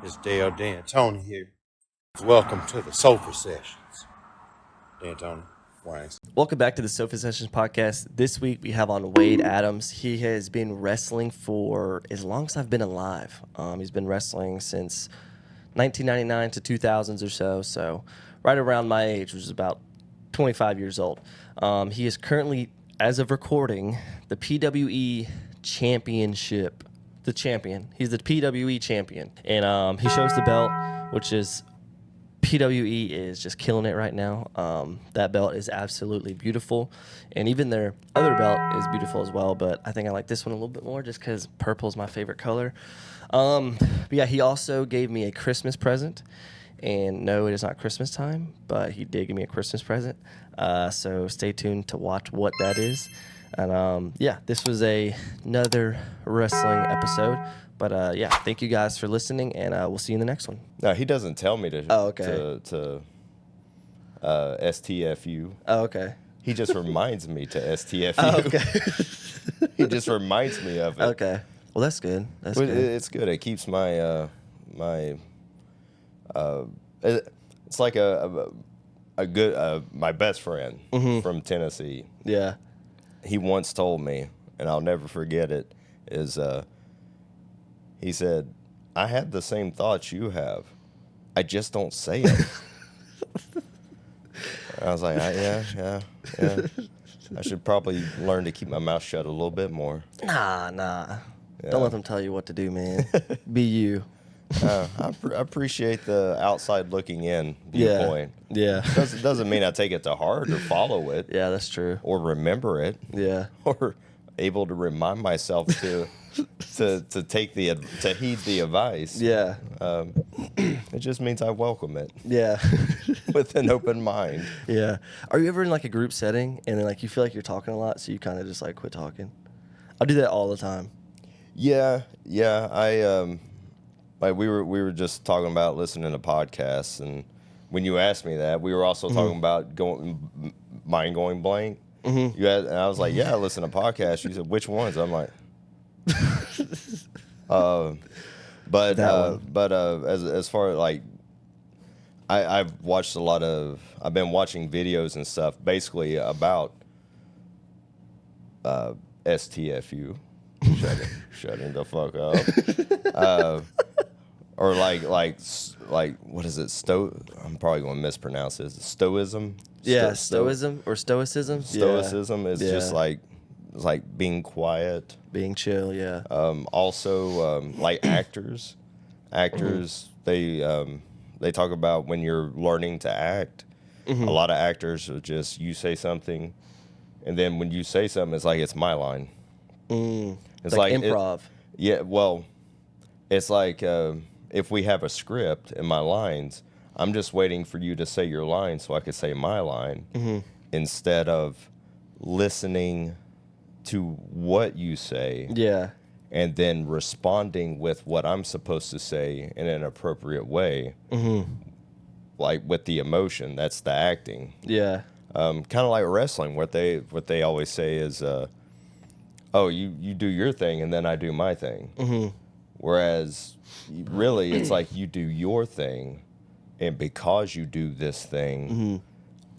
It's Dale D'Antoni here. Welcome to the Sofa Sessions. D'Antoni, Wayne. Welcome back to the Sofa Sessions podcast. This week we have on Wade Adams. He has been wrestling for as long as I've been alive. He's been wrestling since 1999 to 2000s or so right around my age, which is about 25 years old. He is currently, as of recording, the PWE Championship. The champion. He's the PWE champion. And he shows the belt, which is PWE is just killing it right now. That belt is absolutely beautiful. And even their other belt is beautiful as well. But I think I like this one a little bit more just because purple is my favorite color. But yeah, he also gave me a Christmas present. And no, it is not Christmas time, but he did give me a Christmas present. So stay tuned to watch what that is. And yeah, this was another wrestling episode. But yeah, thank you guys for listening, and we'll see you in the next one. No, he doesn't tell me to. Oh, okay. To STFU. Oh, okay. He just reminds me to STFU. Oh, okay. He just reminds me of it. Okay. Well, that's good. That's But good. it's good. It keeps my it's like a good my best friend from Tennessee. Yeah. He once told me, and I'll never forget it, is he said, I had the same thoughts you have. I just don't say it. I was like, yeah. I should probably learn to keep my mouth shut a little bit more. Nah. Yeah. Don't let them tell you what to do, man. Be you. I appreciate the outside looking in viewpoint. Yeah. Doesn't mean I take it to heart or follow it. Yeah, that's true. Or remember it. Yeah. Or able to remind myself to heed the advice. Yeah. It just means I welcome it Yeah. with an open mind. Yeah. Are you ever in like a group setting and then like you feel like you're talking a lot, so you kind of just like quit talking? I do that all the time. Yeah. I like we were just talking about listening to podcasts, and when you asked me that, we were also talking about going blank. Mm-hmm. And I was like, yeah, I listen to podcasts. You said, which ones? I'm like, but as far as like, I've watched I've been watching videos and stuff basically about STFU, shutting the fuck up, or like what is it? I'm probably going to mispronounce it. Stoicism. Yeah, stoicism or stoicism. Stoicism is just like being quiet, being chill. Yeah. Also, like actors, they talk about when you're learning to act. A lot of actors are just, you say something, and then when you say something, it's like it's my line. It's like improv. It's like if we have a script and my lines, I'm just waiting for you to say your line so I can say my line instead of listening to what you say. Yeah. And then responding with what I'm supposed to say in an appropriate way, like with the emotion. That's the acting. Yeah. Kind of like wrestling. What they always say is, "Oh, you do your thing, and then I do my thing." Whereas, really, it's like you do your thing, and because you do this thing,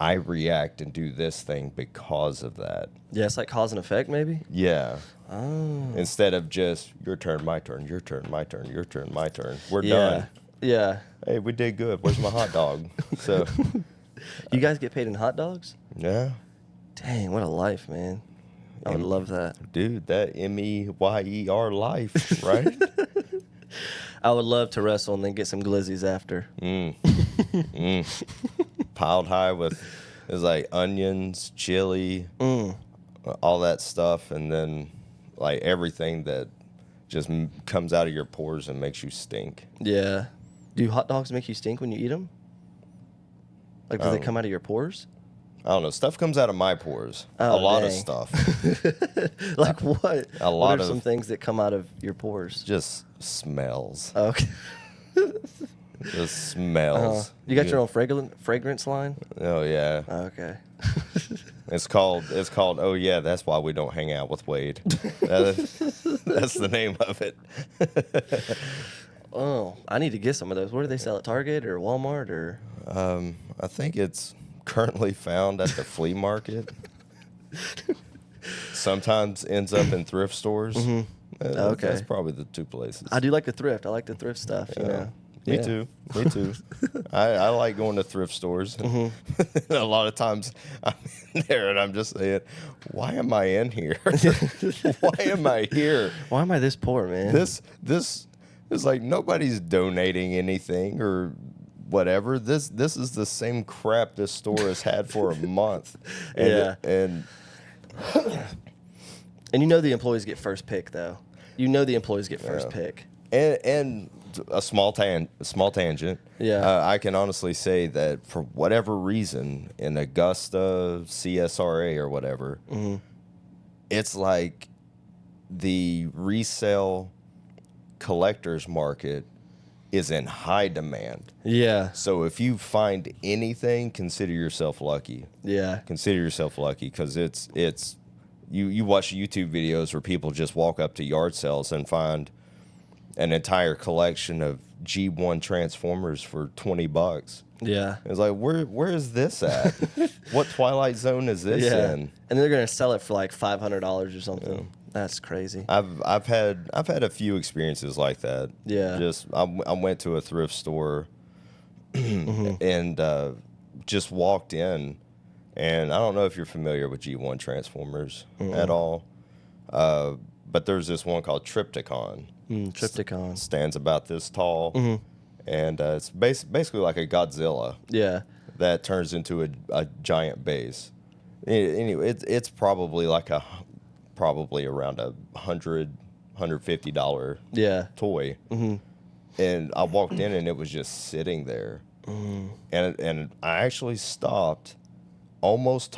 I react and do this thing because of that. Yeah, it's like cause and effect, maybe. Yeah. Oh. Instead of just your turn, my turn, your turn, my turn, your turn, my turn. We're done. Yeah. Hey, we did good. Where's my hot dog? So, you guys get paid in hot dogs? yeah. Dang, what a life, man. I would love that. Dude, that MEYER life, right? I would love to wrestle and then get some glizzies after. Piled high with, it's like onions, chili, all that stuff, and then like everything that just comes out of your pores and makes you stink. Yeah. Do hot dogs make you stink when you eat them? Like, do they come out of your pores? I don't know. Stuff comes out of my pores. Oh, a lot dang. of stuff. Like what? A lot what are of some things that come out of your pores? Just smells. Okay. Just smells. You got your own fragrance line? Oh yeah. Okay. It's called. Oh yeah, that's why we don't hang out with Wade. That's the name of it. Oh, I need to get some of those. Where do they sell at Target or Walmart or? I think it's currently found at the flea market. Sometimes ends up in thrift stores. Okay. That's probably the two places. I do like the thrift. I like the thrift stuff. You know. Me Yeah. too. Me too. I like going to thrift stores. And a lot of times I'm in there and I'm just saying, why am I in here? Why am I here? Why am I this poor, man? This is like nobody's donating anything or whatever. This is the same crap this store has had for a month. And Yeah. and And you know the employees get first pick, though. You know the employees get first pick. And a small tangent. Yeah. I can honestly say that for whatever reason in Augusta, CSRA or whatever, it's like the resale collectors market is in high demand. Yeah. So if you find anything, consider yourself lucky. Yeah. Consider yourself lucky because it's you watch YouTube videos where people just walk up to yard sales and find an entire collection of G1 Transformers for $20. Yeah. It's like where is this at? What Twilight Zone is this Yeah. in? And they're gonna sell it for like $500 or something. Yeah. That's crazy. I've had a few experiences like that. Yeah. Just I went to a thrift store and just walked in, and I don't know if you're familiar with G1 Transformers at all, but there's this one called Triptychon. Triptychon. Stands about this tall, and it's basically like a Godzilla. Yeah. That turns into a giant base. Anyway, it's probably like probably around $150 toy. And I walked in and it was just sitting there, and I actually stopped, almost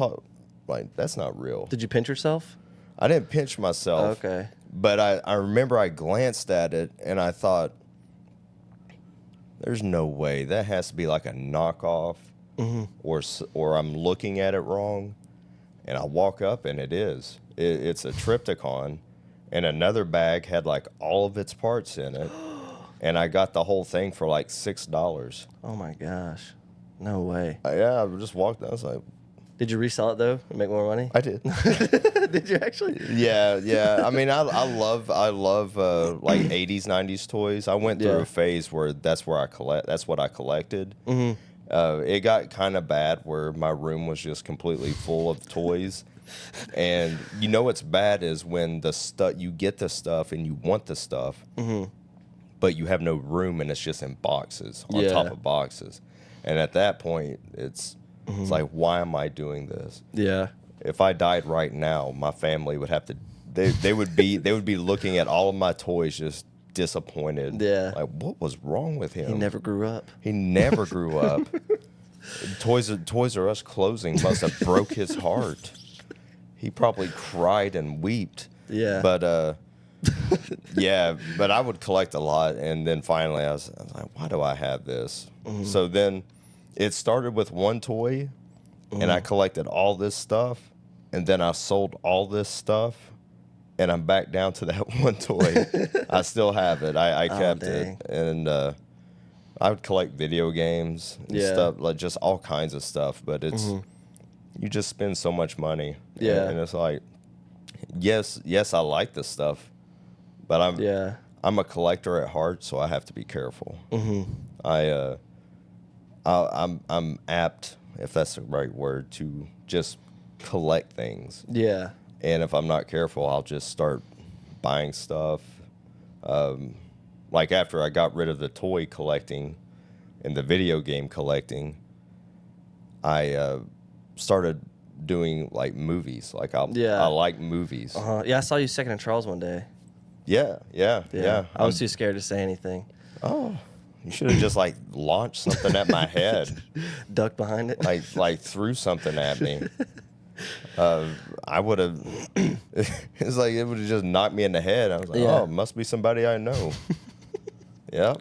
like that's not real. Did you pinch yourself? I didn't pinch myself. Okay. But I remember I glanced at it and I thought, there's no way. That has to be like a knockoff or I'm looking at it wrong. And I walk up and it is. It's a Triptychon. And another bag had like all of its parts in it. And I got the whole thing for like $6. Oh my gosh. No way. Yeah, I just walked down. I was like, Did you resell it though and make more money? I did. Did you actually? Yeah. I mean, I love like 80s, 90s toys. I went through a phase where that's what I collected. It got kind of bad where my room was just completely full of toys. And you know what's bad is when you get the stuff and you want the stuff, but you have no room and it's just in boxes on top of boxes. And at that point, it's like, why am I doing this? Yeah. If I died right now, my family would have to. They would be looking at all of my toys just disappointed. Yeah. Like, what was wrong with him? He never grew up. He never grew up. Toys R Us closing must have broke his heart. He probably cried and wept. Yeah. But but I would collect a lot, and then finally I was like, why do I have this? So then it started with one toy, and I collected all this stuff, and then I sold all this stuff, and I'm back down to that one toy. I still have it. I kept it, and I would collect video games and stuff, like just all kinds of stuff. But it's you just spend so much money, and it's like, yes, I like this stuff, but I'm a collector at heart, so I have to be careful. I'm apt, if that's the right word, to just collect things. Yeah. And if I'm not careful, I'll just start buying stuff. Like after I got rid of the toy collecting and the video game collecting, I started doing like movies. Like I like movies. Yeah, I saw you second in Charles one day. Yeah. I was too scared to say anything. Oh. You should have just like launched something at my head. Ducked behind it. Like threw something at me. I would have. It's like it would have just knocked me in the head. I was like, oh, must be somebody I know. Yeah.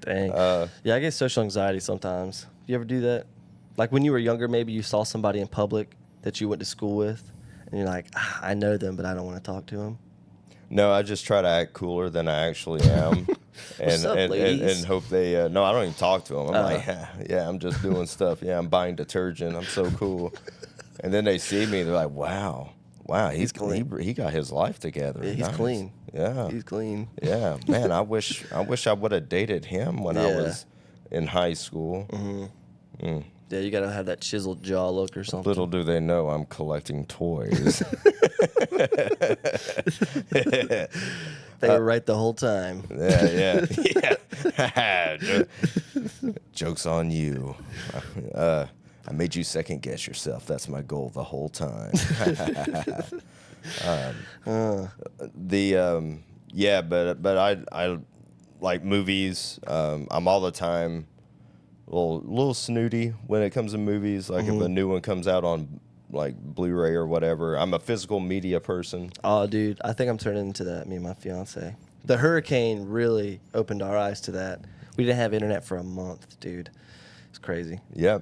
Dang. I get social anxiety sometimes. You ever do that? Like when you were younger, maybe you saw somebody in public that you went to school with, and you're like, I know them, but I don't want to talk to them. No, I just try to act cooler than I actually am, and hope they. No, I don't even talk to them. I'm like, yeah, I'm just doing stuff. Yeah, I'm buying detergent. I'm so cool. And then they see me, they're like, wow, he's clean. He got his life together. Yeah, he's Nice. clean. Yeah, he's clean. Yeah, man, I wish I would have dated him when I was in high school. Yeah, you gotta have that chiseled jaw look or something. Little do they know I'm collecting toys. They were right the whole time. Yeah. Joke's on you. I made you second guess yourself. That's my goal the whole time. But I like movies. I'm all the time a little snooty when it comes to movies. Like if a new one comes out on like Blu-ray or whatever, I'm a physical media person. Oh, dude, I think I'm turning into that. Me and my fiance. The hurricane really opened our eyes to that. We didn't have internet for a month, dude. It's crazy. Yeah,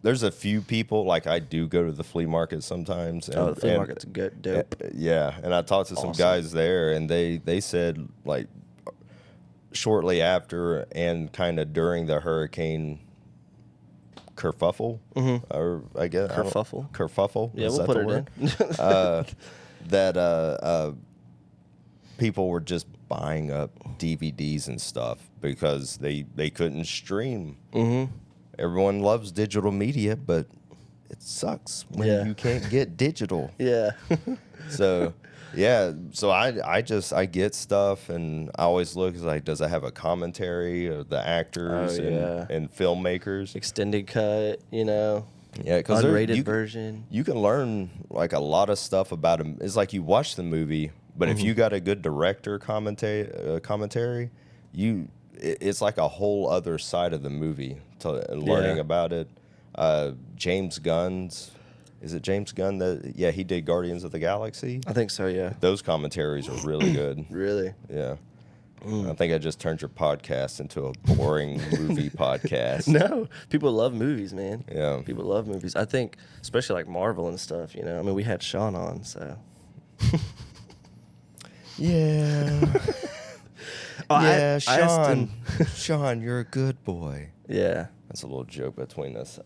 there's a few people, like I do go to the flea market sometimes. The flea market's good, dope. Yeah, and I talked to some guys there, and they said, like, shortly after and kind of during the hurricane kerfuffle, or I guess. Kerfuffle? Yeah, we'll put it in. That people were just buying up DVDs and stuff because they couldn't stream. Everyone loves digital media, but it sucks when you can't get digital. Yeah. So I get stuff, and I always look like, does it have a commentary of the actors and filmmakers? Extended cut, you know. Yeah, because unrated version. You can learn like a lot of stuff about them. It's like you watch the movie, but if you got a good director commentary, it's like a whole other side of the movie to learning about it. James Gunn's. Is it James Gunn that? Yeah, he did Guardians of the Galaxy. I think so. Yeah. Those commentaries are really good. Really? Yeah. I think I just turned your podcast into a boring movie podcast. No, people love movies, man. Yeah. People love movies. I think, especially like Marvel and stuff. You know, I mean, we had Sean on, so. Yeah. I Sean. Sean, you're a good boy. Yeah. That's a little joke between us.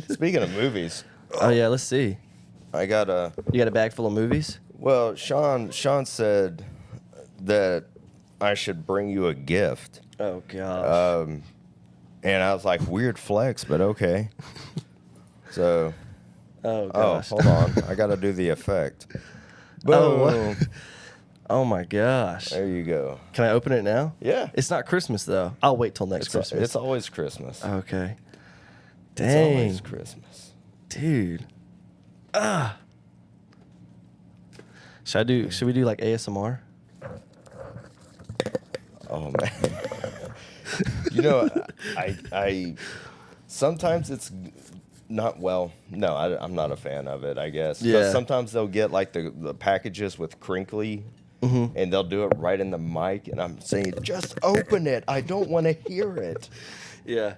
Speaking of movies. Oh yeah, let's see. I got a. You got a bag full of movies? Well, Sean said that I should bring you a gift. Oh gosh. And I was like, weird flex, but okay. So. Oh gosh. Oh, hold on. I got to do the effect. Boom. Oh my gosh. There you go. Can I open it now? Yeah. It's not Christmas though. I'll wait till next Christmas. It's always Christmas. Okay. It's Dang. always Christmas. Dude. Should we do like ASMR? Oh man. You know, I sometimes it's not well. No, I'm not a fan of it, I guess. Yeah. Sometimes they'll get like the packages with crinkly, and they'll do it right in the mic, and I'm saying, just open it. I don't want to hear it. Yeah.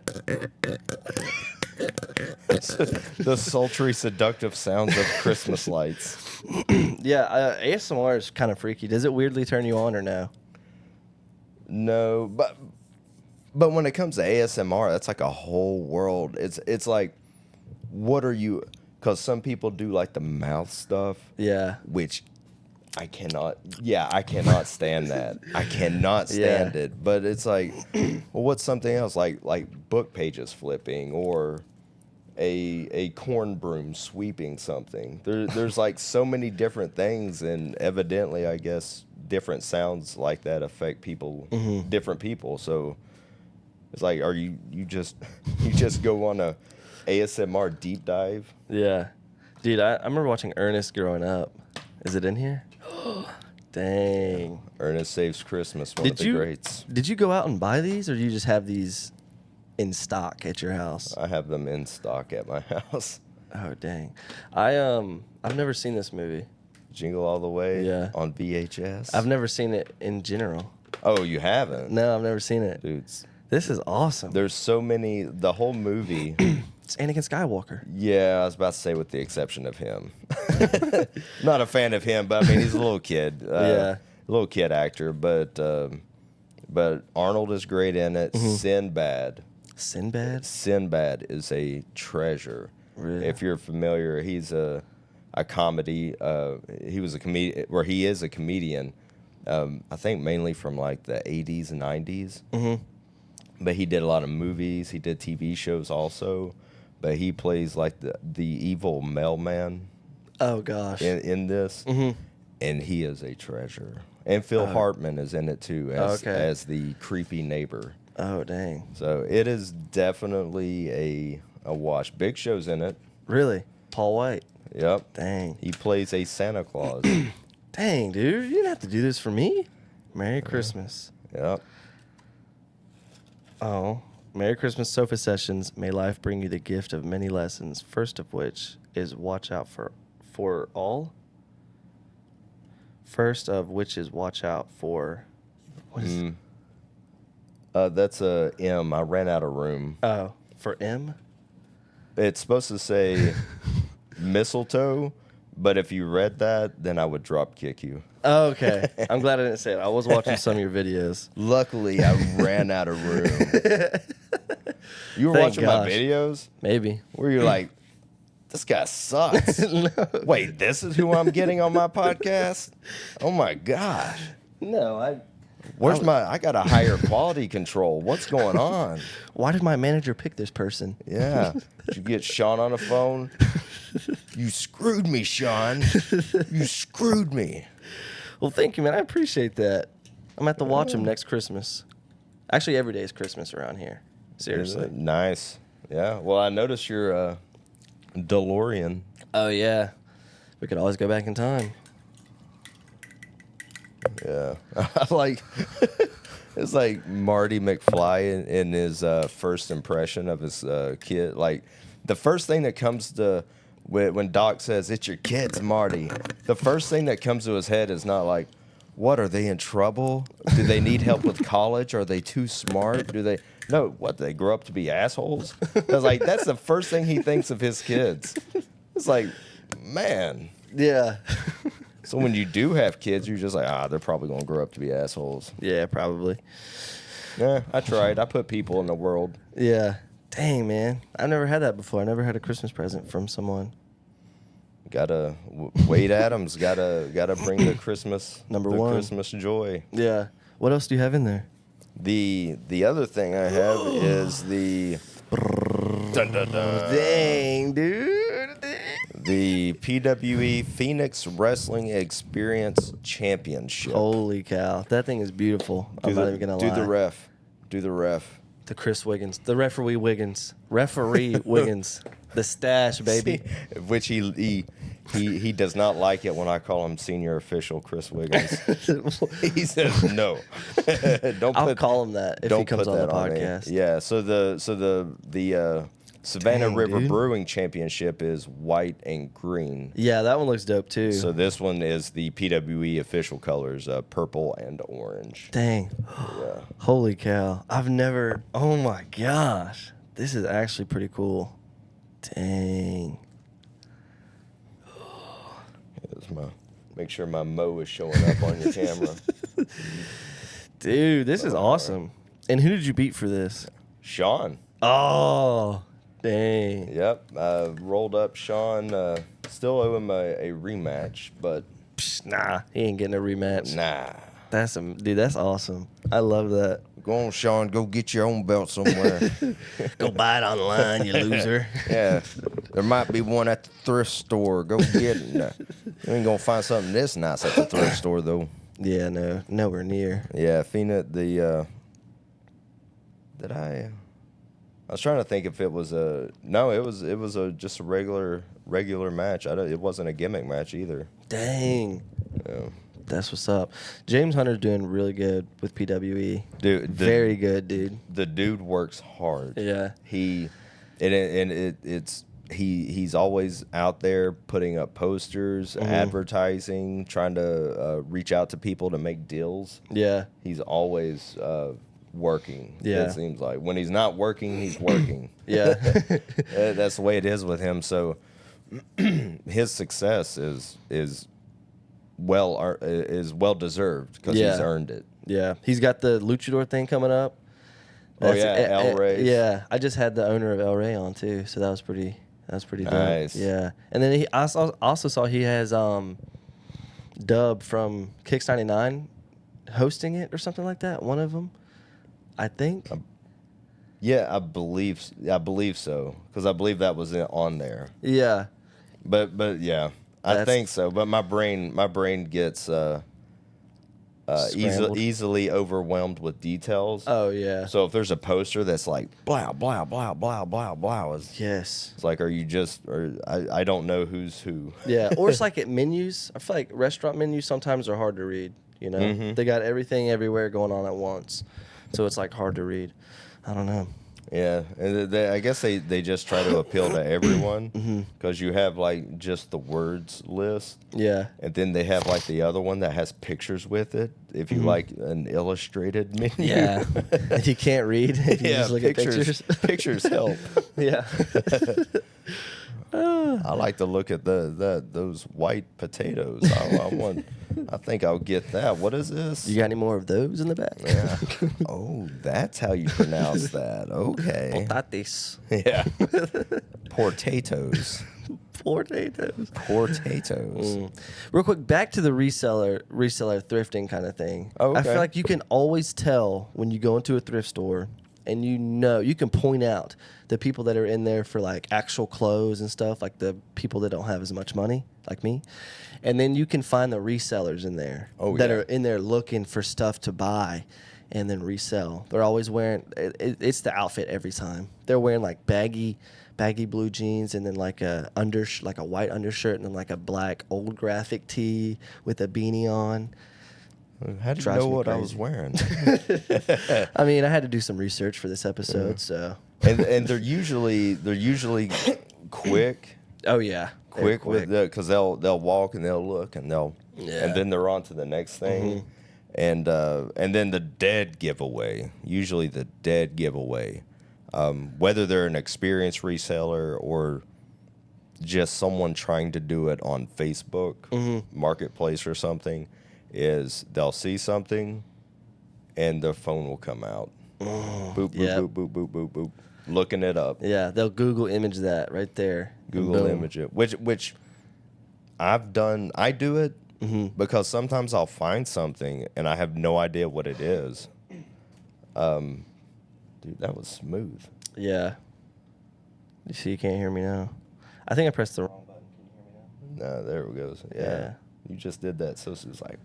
The sultry, seductive sounds of Christmas lights. Yeah, ASMR is kind of freaky. Does it weirdly turn you on or no? No, but when it comes to ASMR, that's like a whole world. It's like, what are you? Because some people do like the mouth stuff. Yeah. Which I cannot. Yeah, I cannot stand that. I cannot stand it. But it's like, well, what's something else like book pages flipping or a corn broom sweeping something? There's like so many different things, and evidently, I guess different sounds like that affect people, different people. So it's like, are you just go on a ASMR deep dive? Yeah. Dude, I remember watching Ernest growing up. Is it in here? Dang. Ernest Saves Christmas, one of the greats. Did you go out and buy these, or do you just have these in stock at your house? I have them in stock at my house. Oh, dang. I've never seen this movie. Jingle All the Way? Yeah. On VHS? I've never seen it in general. Oh, you haven't? No, I've never seen it. Dudes. This is awesome. There's so many. The whole movie It's Anakin Skywalker. Yeah, I was about to say with the exception of him. Not a fan of him, but I mean he's a little kid. Yeah. Little kid actor, but Arnold is great in it. Sinbad Sinbad? is a treasure. Really? If you're familiar, he's a comedy. He was a comedian, or he is a comedian. I think mainly from like the 80s and 90s. But he did a lot of movies. He did TV shows also. But he plays like the evil mailman. Oh, gosh. In this, and he is a treasure. And Phil Hartman is in it too as the creepy neighbor. Oh, dang. So it is definitely a watch. Big Show's in it. Really? Paul White? Yep. Dang. He plays a Santa Claus. Dang, dude. You didn't have to do this for me. Merry Christmas. Yep. Oh. Merry Christmas Sofa Sessions. May life bring you the gift of many lessons. First of which is watch out for all. First of which is watch out for. What is That's a M. I ran out of room. Oh, for M? It's supposed to say mistletoe, but if you read that, then I would drop kick you. Oh, okay. I'm glad I didn't say it. I was watching some of your videos. Luckily, I ran out of room. You were Thank watching gosh. my videos? Maybe. Where you're like, this guy sucks. No. Wait, this is who I'm getting on my podcast? Oh my gosh. No, Where's I got a higher quality control. What's going on? Why did my manager pick this person? Yeah. Did you get Sean on the phone? You screwed me, Sean. You screwed me. Well, thank you, man. I appreciate that. I'm going to have to watch him next Christmas. Actually, every day is Christmas around here. Seriously. Nice. Yeah. Well, I noticed your DeLorean. Oh, yeah. We could always go back in time. Yeah. I like it's like Marty McFly in his first impression of his kid. Like the first thing that comes to when Doc says it's your kids, Marty, the first thing that comes to his head is not like, what, are they in trouble? Do they need help with college? Are they too smart? No, what, they grow up to be assholes? I was like, that's the first thing he thinks of his kids. It's like, man. Yeah. So when you do have kids, you're just like, they're probably going to grow up to be assholes. Yeah, probably. Yeah, I tried. I put people in the world. Yeah. Dang, man. I've never had that before. I never had a Christmas present from someone. Wade Adams gotta bring the Christmas Number one. Christmas joy. Yeah. What else do you have in there? The other thing I have is the dun, dun, dun, Dang, dude. the PWE Phoenix Wrestling Experience Championship. Holy cow. That thing is beautiful. I'm not even going to lie. Do the ref. The Chris Wiggins. The referee Wiggins. Referee Wiggins. The stash, baby. See, which he does not like it when I call him senior official Chris Wiggins. He says no. I'll call him that if he comes on the on me. podcast. Yeah. So the Savannah Dang, River dude. Brewing Championship is white and green. Yeah, that one looks dope too. So this one is the PWE official colors, purple and orange. Dang. Yeah. Holy cow. I've never. Oh my gosh. This is actually pretty cool. Dang. Make sure my mo is showing up on your camera. Dude, this is awesome. And who did you beat for this? Sean. Oh, dang. Yep. Rolled up Sean. Still owe him a rematch, but Psh, nah, he ain't getting a rematch. nah. Dude, that's awesome. I love that. Go on, Sean. Go get your own belt somewhere. Go buy it online, you loser. Yeah. There might be one at the thrift store. Go get it. No. You ain't going to find something this nice at the thrift store, though. Yeah, no, nowhere near. Yeah, Fina, I was trying to think if it was just a regular match. It wasn't a gimmick match either. Dang. Yeah. That's what's up. James Hunter's doing really good with PWE. Dude, Very good, dude. The dude works hard. Yeah. He's always out there putting up posters, advertising, trying to reach out to people to make deals. Yeah. He's always working. Yeah. It seems like when he's not working, he's working. Yeah. That's the way it is with him. So his success is well deserved because Yeah. he's earned it. Yeah. He's got the luchador thing coming up. Oh, yeah, El Rey's. Yeah, I just had the owner of El Rey on too, so that was pretty dope. Nice. Yeah, and then I also saw he has Dub from Kicks 99 hosting it or something like that. One of them, I think. Yeah, I believe so because I believe that was on there. Yeah, But yeah, I think so. But my brain gets Scrambled. easily overwhelmed with details. Oh yeah. So if there's a poster that's like blah blah blah blah blah blah, Yes. it's like, are you just? Or I don't know who's who. Yeah, or it's like at menus. I feel like restaurant menus sometimes are hard to read. You know, they got everything everywhere going on at once, so it's like hard to read. I don't know. Yeah, and I guess they just try to appeal to everyone because you have like just the words list. Yeah. And then they have like the other one that has pictures with it. If you like an illustrated menu. Yeah. If you can't read, if you just look at pictures. Pictures help. Yeah. I like to look at those white potatoes. I think I'll get that. What is this? You got any more of those in the back? Yeah. Oh, that's how you pronounce that. Okay. Potatis. Yeah. Potatoes. Potatoes. Potatoes. Real quick, back to the reseller thrifting kind of thing. Oh, I okay. feel like you can always tell when you go into a thrift store and you can point out the people that are in there for like actual clothes and stuff, like the people that don't have as much money, like me. And then you can find the resellers in there that are in there looking for stuff to buy and then resell. They're always wearing it's the outfit every time. They're wearing like baggy blue jeans and then like a white undershirt and then like a black old graphic tee with a beanie on. How did you Drives know me what I crazy. was wearing? I mean, I had to do some research for this episode, so. and they're usually quick. Oh yeah, Quick with that because they'll walk and they'll look and and then they're on to the next thing, and then the dead giveaway. Usually the dead giveaway, whether they're an experienced reseller or just someone trying to do it on Facebook Marketplace or something, is they'll see something, and their phone will come out, boop boop Yep. boop boop boop boop boop, looking it up. Yeah, they'll Google image that right there. Google Boom. image it, which I've done. I do it because sometimes I'll find something and I have no idea what it is. Dude, that was smooth. Yeah. You see, you can't hear me now. I think I pressed the wrong button. Can you hear me now? Nah, there it goes. Yeah. You just did that, so it's like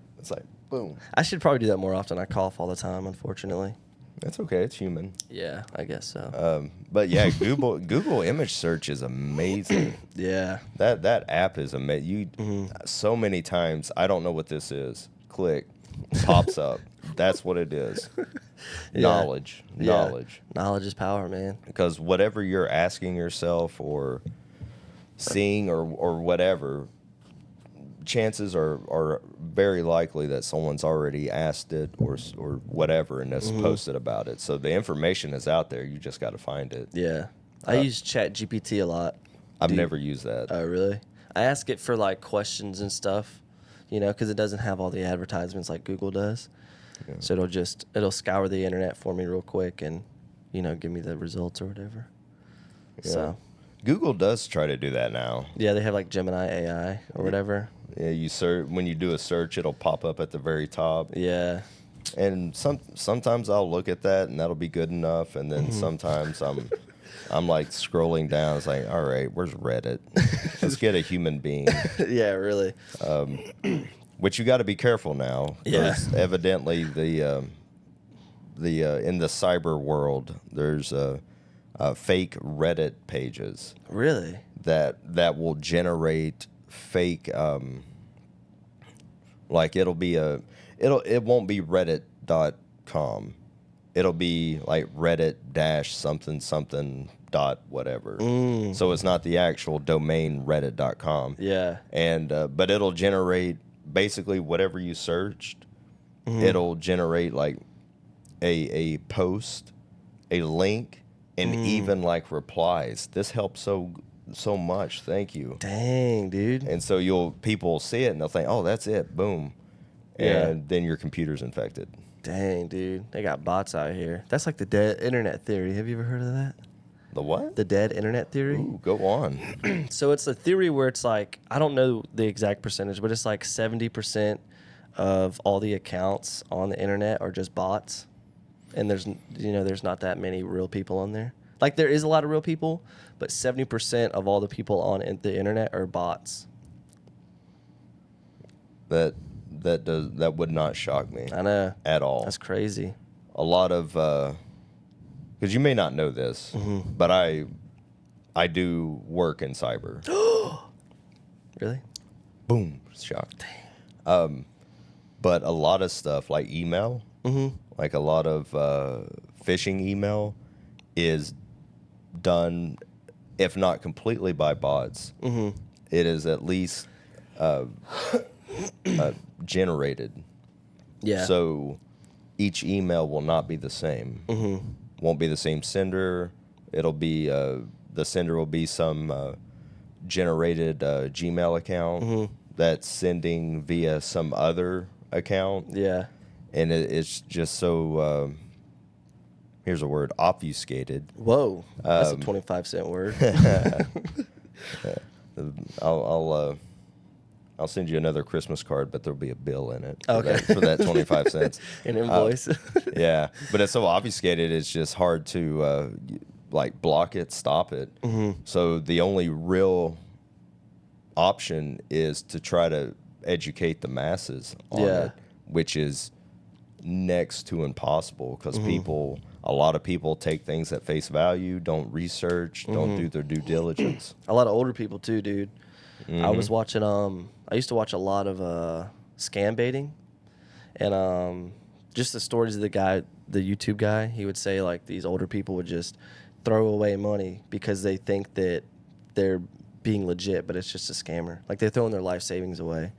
boom. I should probably do that more often. I cough all the time, unfortunately. That's okay. It's human. Yeah, I guess so. But yeah, Google image search is amazing. Yeah. That app is amazing. So many times I don't know what this is. Click, pops up. That's what it is. Yeah. Knowledge. Knowledge is power, man. Because whatever you're asking yourself or seeing or whatever, chances are very likely that someone's already asked it or whatever and has posted about it. So the information is out there. You just got to find it. Yeah. I use ChatGPT a lot. I've never used that. Oh, really? I ask it for like questions and stuff, because it doesn't have all the advertisements like Google does. Yeah. So it'll scour the internet for me real quick and, give me the results or whatever. Yeah. So Google does try to do that now. yeah, they have like Gemini AI or whatever. Yeah, you search when you do a search, it'll pop up at the very top. Yeah. And sometimes I'll look at that and that'll be good enough, and then sometimes I'm like scrolling down. It's like, all right, where's Reddit? Let's get a human being. Yeah, really. Which you got to be careful now. Yeah. Evidently, the in the cyber world, there's fake Reddit pages. Really? That will generate fake. Like it won't be Reddit.com. It'll be like Reddit something dot whatever. So it's not the actual domain Reddit.com. Yeah. And but it'll generate basically whatever you searched. It'll generate like a post, a link, and even like replies. This helps so much. Thank you. Dang, dude. And so people will see it and they'll think, oh, that's it. Boom. Yeah. And then your computer's infected. Dang, dude. They got bots out here. That's like the dead internet theory. Have you ever heard of that? The what? The dead internet theory? Ooh, go on. So it's a theory where it's like, I don't know the exact percentage, but it's like 70% of all the accounts on the internet are just bots. And there's not that many real people on there. Like, there is a lot of real people, but 70% of all the people on the internet are bots. That would not shock me. I know. At all. That's crazy. A lot of, because you may not know this, but I do work in cyber. Really? Boom, shocked. But a lot of stuff like email, like a lot of phishing email is done, if not completely by bots. It is at least generated. Yeah. So each email will not be the same. Won't be the same sender. It'll be the sender will be some generated Gmail account that's sending via some other account. Yeah. And it's just so here's a word, obfuscated. Whoa. That's a 25-cent word. I'll send you another Christmas card, but there'll be a bill in it Okay. for that 25 cents. An invoice. Yeah, but it's so obfuscated, it's just hard to like block it, stop it. So the only real option is to try to educate the masses on it, which is next to impossible because a lot of people take things at face value, don't research, don't do their due diligence. A lot of older people too, dude. I was watching I used to watch a lot of scam baiting, and just the stories of the YouTube guy. He would say like these older people would just throw away money because they think that they're being legit, but it's just a scammer. Like they're throwing their life savings away,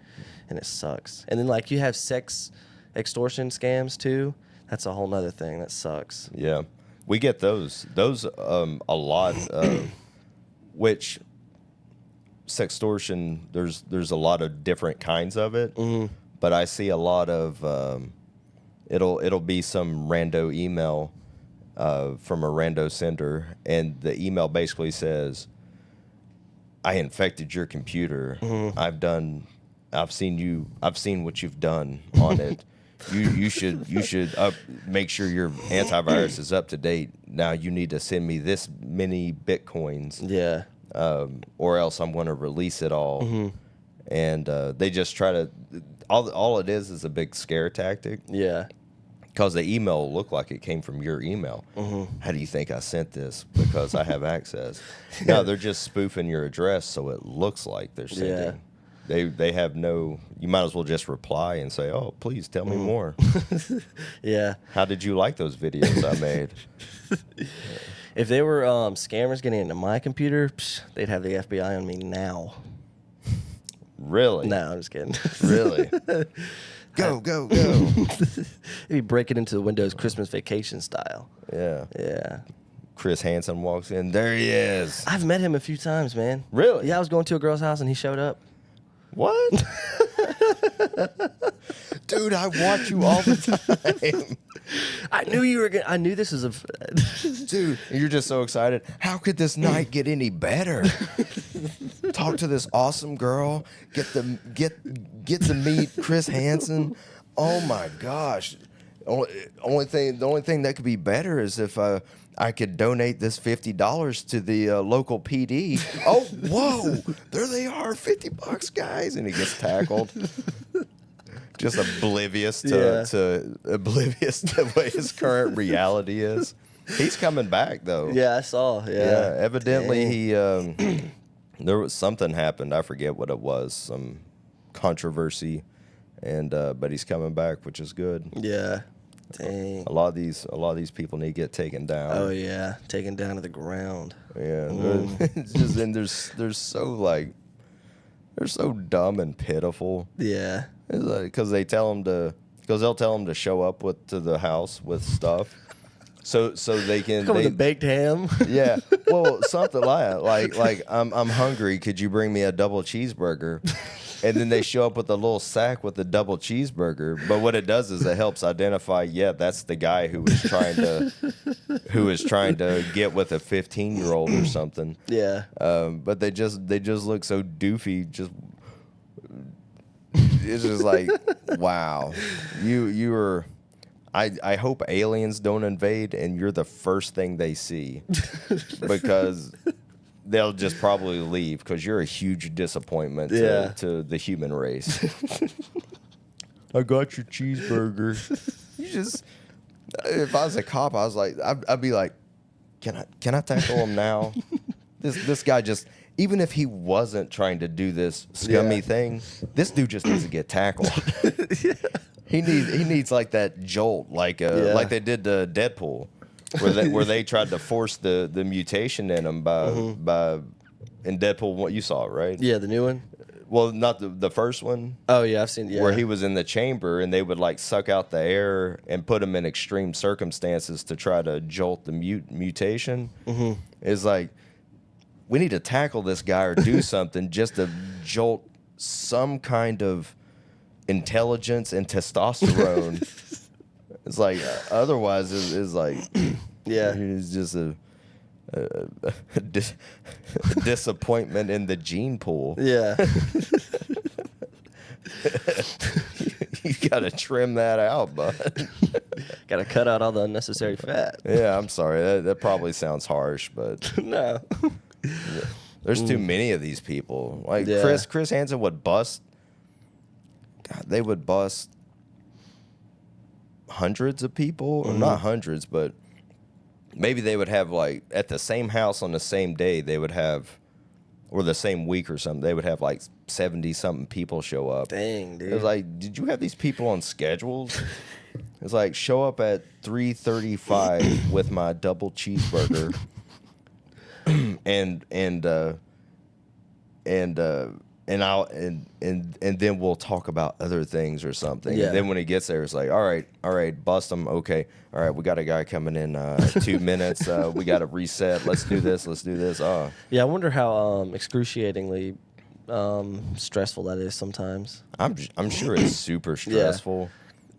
and it sucks. And then like you have sex extortion scams too. That's a whole nother thing that sucks. Yeah, we get those a lot, which sextortion, there's a lot of different kinds of it, but I see a lot of it'll be some rando email from a rando sender, and the email basically says, I infected your computer. I've seen what you've done on it. You should make sure your antivirus is up to date. Now you need to send me this many Bitcoins. Yeah. Or else I'm going to release it all. And they just try to, all it is a big scare tactic. Yeah. Because the email will look like it came from your email. How do you think I sent this? Because I have access. No, they're just spoofing your address so it looks like they're sending. They have no, you might as well just reply and say, oh, please tell me more. Yeah. How did you like those videos I made? If they were scammers getting into my computer, they'd have the FBI on me now. Really? No, I'm just kidding. Really? Go. They'd be breaking into the Windows Christmas Vacation style. Yeah. Yeah. Chris Hansen walks in. There he is. I've met him a few times, man. Really? Yeah, I was going to a girl's house and he showed up. What? Dude, I watch you all the time. I knew you were I knew this was a... Dude, and you're just so excited. How could this night get any better? Talk to this awesome girl. Get to meet Chris Hansen. Oh my gosh. The only thing that could be better is if I could donate this $50 to the local PD. Oh, whoa! There they are, $50, guys, and he gets tackled. Just oblivious to what his current reality is. He's coming back though. Yeah, I saw. Yeah, evidently he there was something happened. I forget what it was. Some controversy, and but he's coming back, which is good. Yeah. Dang. A lot of these people need to get taken down. Oh yeah, taken down to the ground. Yeah, it's just, and they're so dumb and pitiful. Yeah. It's like, because they tell them to because they'll tell them to show up to the house with stuff. So they can Come with a baked ham. yeah, well, something like I'm hungry. Could you bring me a double cheeseburger? And then they show up with a little sack with a double cheeseburger. But what it does is it helps identify. Yeah, that's the guy who is trying to get with a 15-year-old or something. Yeah. But they just look so doofy. It's just like, wow, you are. I hope aliens don't invade and you're the first thing they see, because they'll just probably leave because you're a huge disappointment to the human race. I got your cheeseburger. You just, if I was a cop, I was like, I'd be like, can I tackle him now? This guy just, even if he wasn't trying to do this scummy thing, this dude just needs to get tackled. He needs like that jolt, like they did to Deadpool, where they tried to force the mutation in him by in Deadpool. What you saw, right? Yeah, the new one. Well, not the first one. Oh yeah, I've seen. Yeah, where he was in the chamber and they would like suck out the air and put him in extreme circumstances to try to jolt the mutation. It's like, we need to tackle this guy or do something just to jolt some kind of intelligence and testosterone. It's like, otherwise it's like, yeah, it's just a disappointment in the gene pool. Yeah. You gotta trim that out, bud. Gotta cut out all the unnecessary fat. Yeah, I'm sorry, that probably sounds harsh, but No. there's too many of these people. Like Yeah. Chris Hansen would bust. God, they would bust hundreds of people, or not hundreds, but maybe they would have, like, at the same house on the same day, they would have, or the same week or something, they would have like 70-something people show up. Dang, dude. It was like, did you have these people on schedules? It's like, show up at 3:35 with my double cheeseburger, and then we'll talk about other things or something. Yeah. And then when he gets there, it's like, all right, bust him. Okay, all right, we got a guy coming in 2 minutes. We got to reset. Let's do this. Oh, Yeah, I wonder how excruciatingly stressful that is sometimes. I'm sure it's super stressful.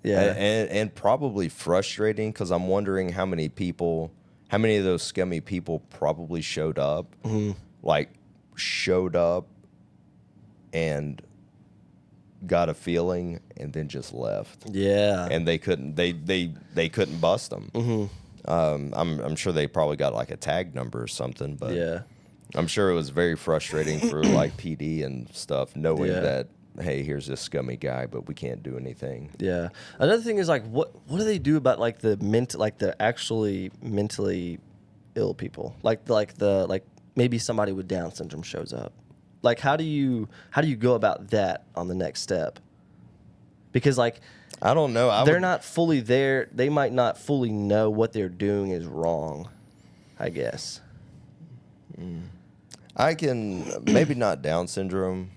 Yeah. and probably frustrating, because I'm wondering how many of those scummy people probably showed up, and got a feeling and then just left. Yeah. And they couldn't bust them. I'm sure they probably got like a tag number or something, but Yeah. I'm sure it was very frustrating for like PD and stuff, knowing Yeah. that, hey, here's this scummy guy, but we can't do anything. Yeah. Another thing is, like, what do they do about like the actually mentally ill people? Like maybe somebody with Down syndrome shows up. Like, how do you go about that on the next step? Because, like, I don't know. they're not fully there. They might not fully know what they're doing is wrong, I guess. I can maybe not Down syndrome,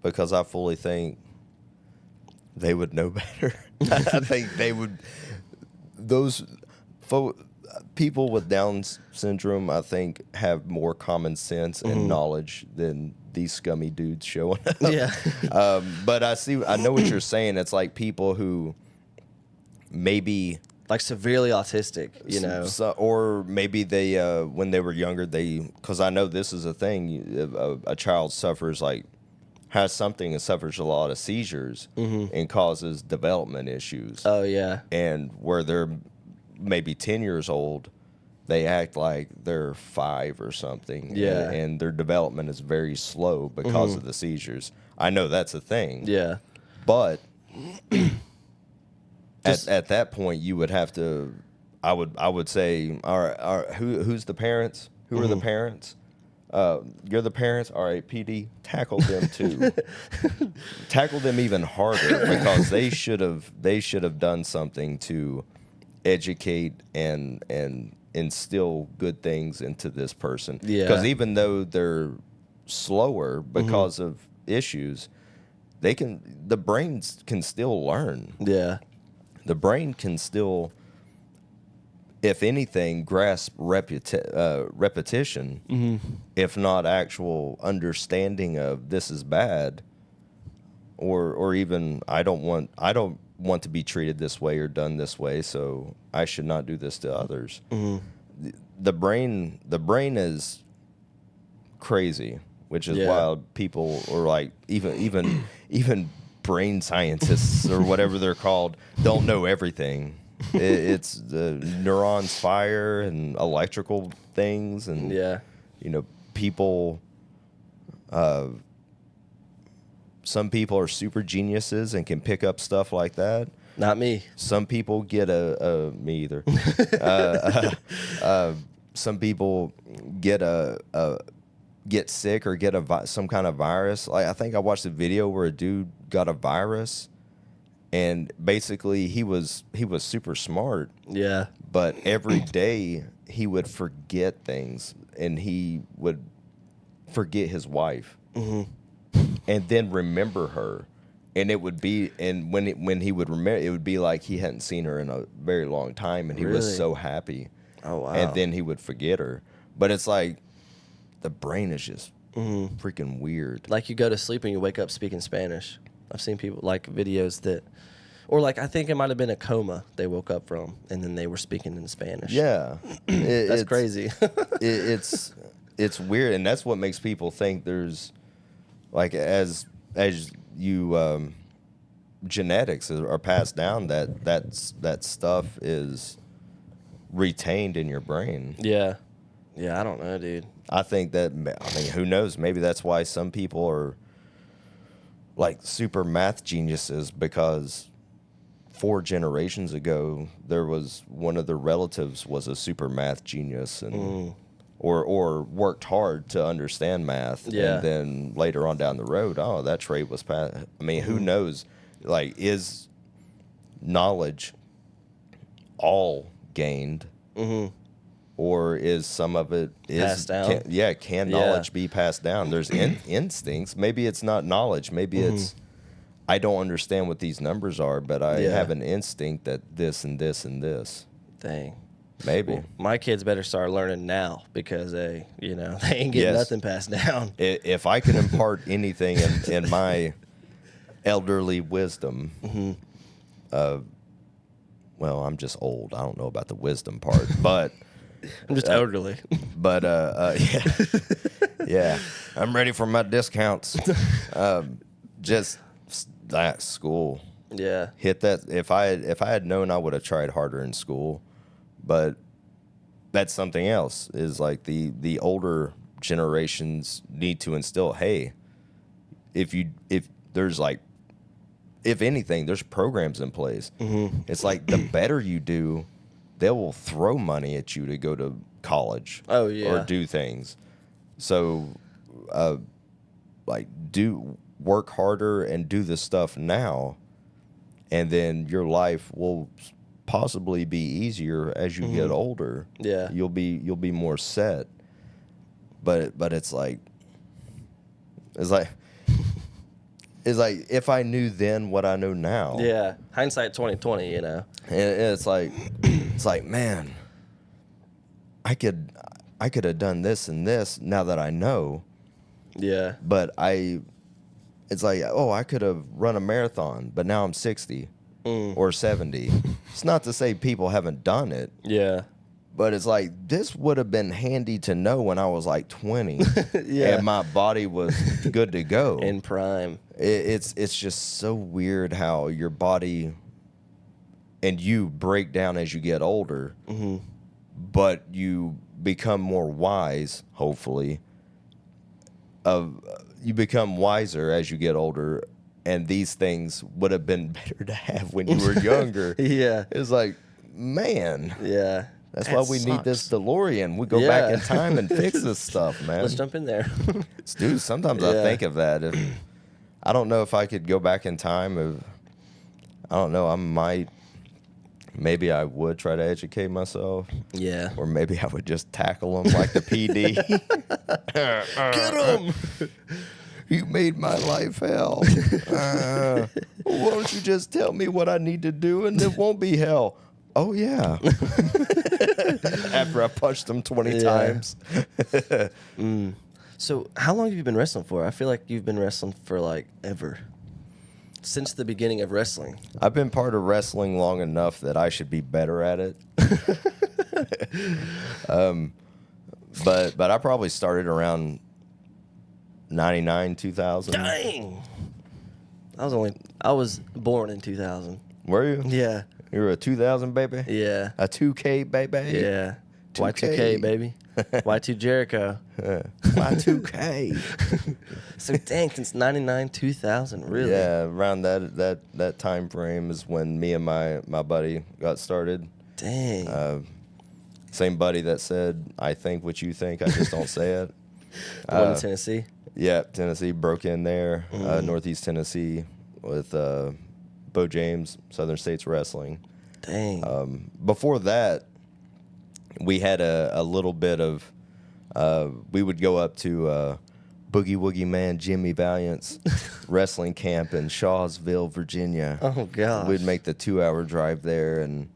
because I fully think they would know better. I think they would. Those people with Down syndrome, I think, have more common sense and knowledge than these scummy dudes showing up. Yeah. But I know what you're saying. It's like people who maybe, Like severely autistic, you know. or maybe they when they were younger, because I know this is a thing. A child has something and suffers a lot of seizures and causes development issues. Oh yeah. And where they're maybe 10 years old, they act like they're 5 or something. Yeah. And their development is very slow because of the seizures. I know that's a thing. Yeah. But at that point, you would have to. I would say, all right, who's the parents? Who are the parents? You're the parents. All right, PD, tackle them too. Tackle them even harder, because they should have done something to educate and instill good things into this person. Yeah. Because even though they're slower because of issues, the brains can still learn. Yeah. the brain can still, if anything, grasp repetition, if not actual understanding of this is bad, or even I don't want to be treated this way or done this way, so I should not do this to others. The brain is crazy, which is why people, or like even brain scientists or whatever they're called, don't know everything. It's the neurons fire and electrical things, and people. Some people are super geniuses and can pick up stuff like that. Not me. Some people get me either. Some people get sick or get some kind of virus. Like, I think I watched a video where a dude got a virus, and basically he was super smart. Yeah. But every day he would forget things, and he would forget his wife, and then remember her. And it would be, and when he would remember, it would be like he hadn't seen her in a very long time, and he was so happy. Oh, wow. And then he would forget her. But it's like the brain is just freaking weird. Like, you go to sleep and you wake up speaking Spanish. I've seen people, like, videos that, or like, I think it might have been a coma they woke up from, and then they were speaking in Spanish. Yeah. That's crazy. It's weird, and that's what makes people think there's, like, as you genetics are passed down, that stuff is retained in your brain. Yeah, I don't know, dude. I think who knows, maybe that's why some people are like super math geniuses, because 4 generations ago there was one of their relatives was a super math genius, and or worked hard to understand math. Yeah. And then later on down the road, that trait was passed. I mean, who knows? Like, is knowledge all gained? Or is some of it Passed down? Can knowledge be passed down? There's instincts. Maybe it's not knowledge. Maybe it's, I don't understand what these numbers are, but I have an instinct that this and this and this. Dang. Maybe. Well, my kids better start learning now, because they ain't getting nothing passed down. If I can impart anything in my elderly wisdom, well, I'm just old. I don't know about the wisdom part, but I'm just elderly. But yeah, I'm ready for my discounts. Just that school. Yeah. Hit that. If I had known, I would have tried harder in school. But that's something else. Is like the older generations need to instill. Hey, if there's like, if anything, there's programs in place. It's like the better you do, they will throw money at you to go to college. Oh, yeah. Or do things. So, like, work harder and do the stuff now, and then your life will possibly be easier as you get older. Yeah. You'll be more set. But it's like if I knew then what I know now. Yeah. Hindsight 2020, And it's like, man, I could have done this and this now that I know. Yeah. But it's like, I could have run a marathon, but now I'm 60 or 70. It's not to say people haven't done it. Yeah. But it's like, this would have been handy to know when I was like 20. Yeah. And my body was good to go. In prime. It's just so weird how your body and you break down as you get older, but you become more wise, hopefully. You become wiser as you get older, and these things would have been better to have when you were younger. Yeah. It's like, man. Yeah. That's why we need this DeLorean. We go back in time and fix this stuff, man. Let's jump in there. Dude, sometimes I think of that. I don't know if I could go back in time. I don't know. Maybe I would try to educate myself. Yeah. Or maybe I would just tackle them like the PD. Get him! You made my life hell. Why don't you just tell me what I need to do and it won't be hell? Oh, yeah. After I punched him 20 times. So how long have you been wrestling for? I feel like you've been wrestling for like ever. Since the beginning of wrestling. I've been part of wrestling long enough that I should be better at it. But I probably started around 99, 2000. Dang. I was born in 2000. Were you? Yeah. You were a 2000 baby? Yeah. A 2K baby? Yeah. 2K. Y2K, baby. Y2 Jericho. Y2K. So dang, since 99, 2000, really? Yeah, around that time frame is when me and my buddy got started. Dang. Same buddy that said, I think what you think, I just don't say it. The one in Tennessee? Yeah, Tennessee, broke in there. Northeast Tennessee with Bo James, Southern States Wrestling. Dang. Before that, we had a little bit of, we would go up to Boogie Woogie Man Jimmy Valiant's wrestling camp in Shawsville, Virginia. Oh, gosh. We'd make the 2-hour drive there, and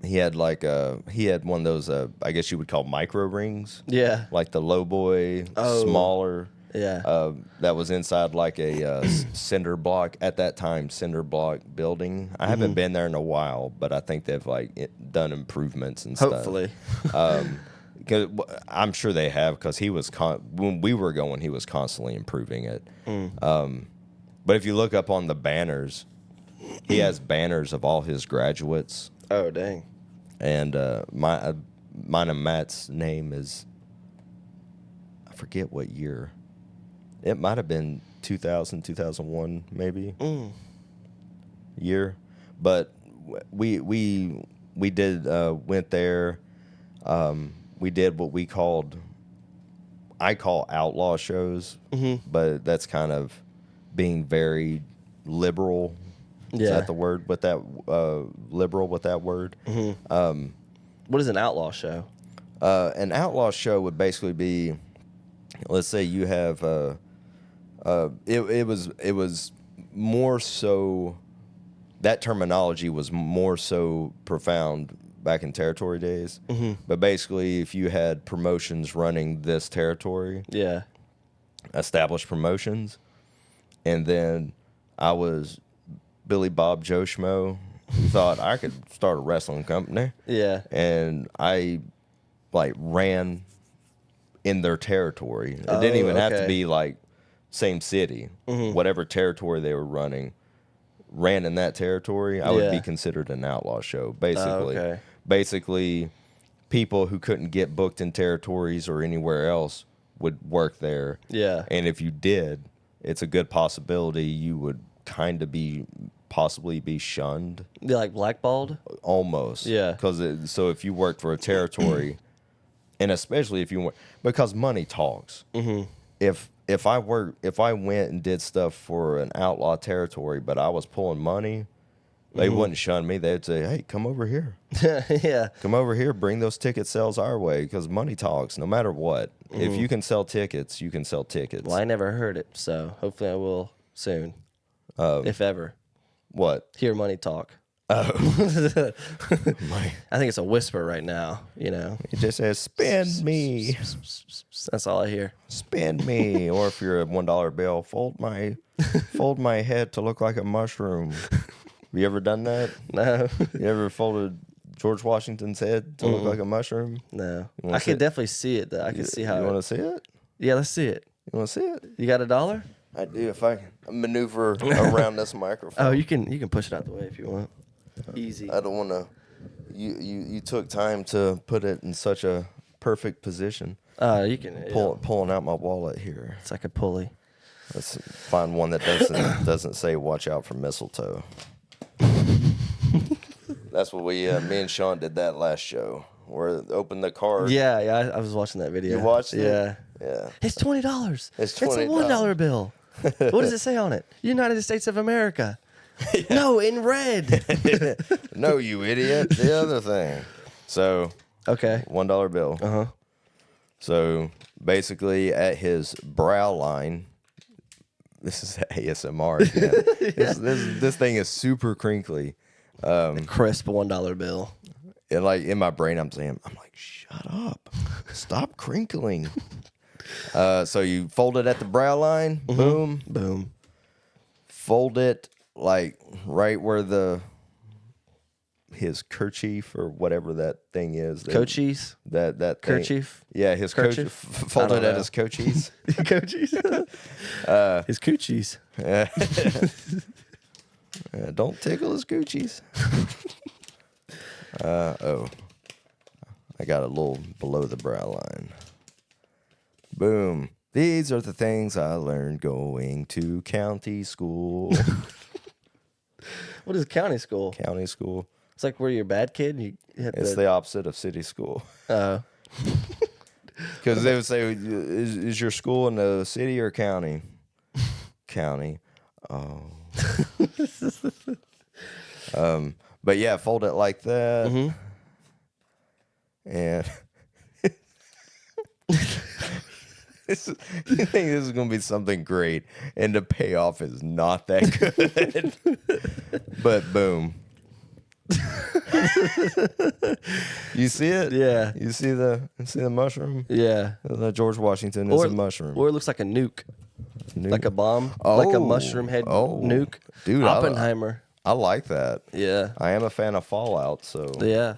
he had one of those, I guess you would call micro rings. Yeah. Like the low boy, smaller. Yeah. That was inside like a cinder block, at that time, cinder block building. I haven't been there in a while, but I think they've done improvements and stuff. Hopefully. Cause I'm sure they have, because he was when we were going, he was constantly improving it. But if you look up on the banners, he has banners of all his graduates. Oh, dang. And mine and Matt's name is, I forget what year. It might have been 2000, 2001, maybe year. But we did went there. We did what I call outlaw shows, but that's kind of being very liberal. Yeah. Is that the word with that liberal with that word? What is an outlaw show? An outlaw show would basically be, let's say you have it was more so, that terminology was more so profound back in territory days. But basically, if you had promotions running this territory, Yeah. established promotions, and then I was Billy Bob Joe Schmo who thought I could start a wrestling company. Yeah. And I ran in their territory. It didn't even have to be like same city. Whatever territory they were running, ran in that territory, I would be considered an outlaw show, basically. Okay. Basically, people who couldn't get booked in territories or anywhere else would work there. Yeah. And if you did, it's a good possibility you would kind of possibly be shunned. Be like blackballed? Almost. Yeah. So if you worked for a territory, and especially if you went, because money talks. If I went and did stuff for an outlaw territory, but I was pulling money, they wouldn't shun me. They'd say, "Hey, come over here. Yeah. Come over here. Bring those ticket sales our way, because money talks. No matter what, if you can sell tickets, you can sell tickets." Well, I never heard it, so hopefully I will soon. If ever. What? Hear money talk. My. I think it's a whisper right now, you know. It just says, "Spend me, That's all I hear. spend me." Or if you're a $1 bill, fold my head to look like a mushroom. Have you ever done that? No. You ever folded George Washington's head to look like a mushroom? No. wanna I see can it? definitely see it, though. I can see how You want to see it? Yeah, let's see it. You want to see it? You got $1? I do. If I can maneuver around this microphone. Oh, you can push it out the way if you want. Easy. I don't want to. You took time to put it in such a perfect position. You can Pulling out my wallet here. It's like a pulley. Let's find one that doesn't say "watch out for mistletoe." That's what me and Sean did that last show. Where opened the card. Yeah, I was watching that video. You watched it? Yeah. Yeah. It's $20. It's a $20. $1 bill. What does it say on it? United States of America. No, in red. No, you idiot. The other thing. So Okay. $1 bill. So basically, at his brow line, this is ASMR again. This thing is super crinkly. Crisp $1 bill. And like in my brain, I'm like, shut up, stop crinkling. So you fold it at the brow line, boom, Boom. fold it like right where his kerchief or whatever that thing is. Coachies? That thing. Kerchief? Yeah, his Kerchief? fold it at his coachies. Coachies? His coochies. Don't tickle his coochies. I got a little below the brow line. Boom. These are the things I learned going to county school. What is county school? County school. It's like where you're a bad kid. It's the opposite of city school. Oh. Because they would say, is your school in the city or county? County. Oh. But yeah, fold it like that. Mm-hmm. And you think this is going to be something great, and the payoff is not that good. But boom. You see it? Yeah. You see the mushroom? Yeah. The George Washington is a mushroom. Or it looks like a nuke. Nuke. Like a bomb. Oh. Like a mushroom head nuke. Dude, Oppenheimer. I like that. Yeah. I am a fan of Fallout, so Yeah.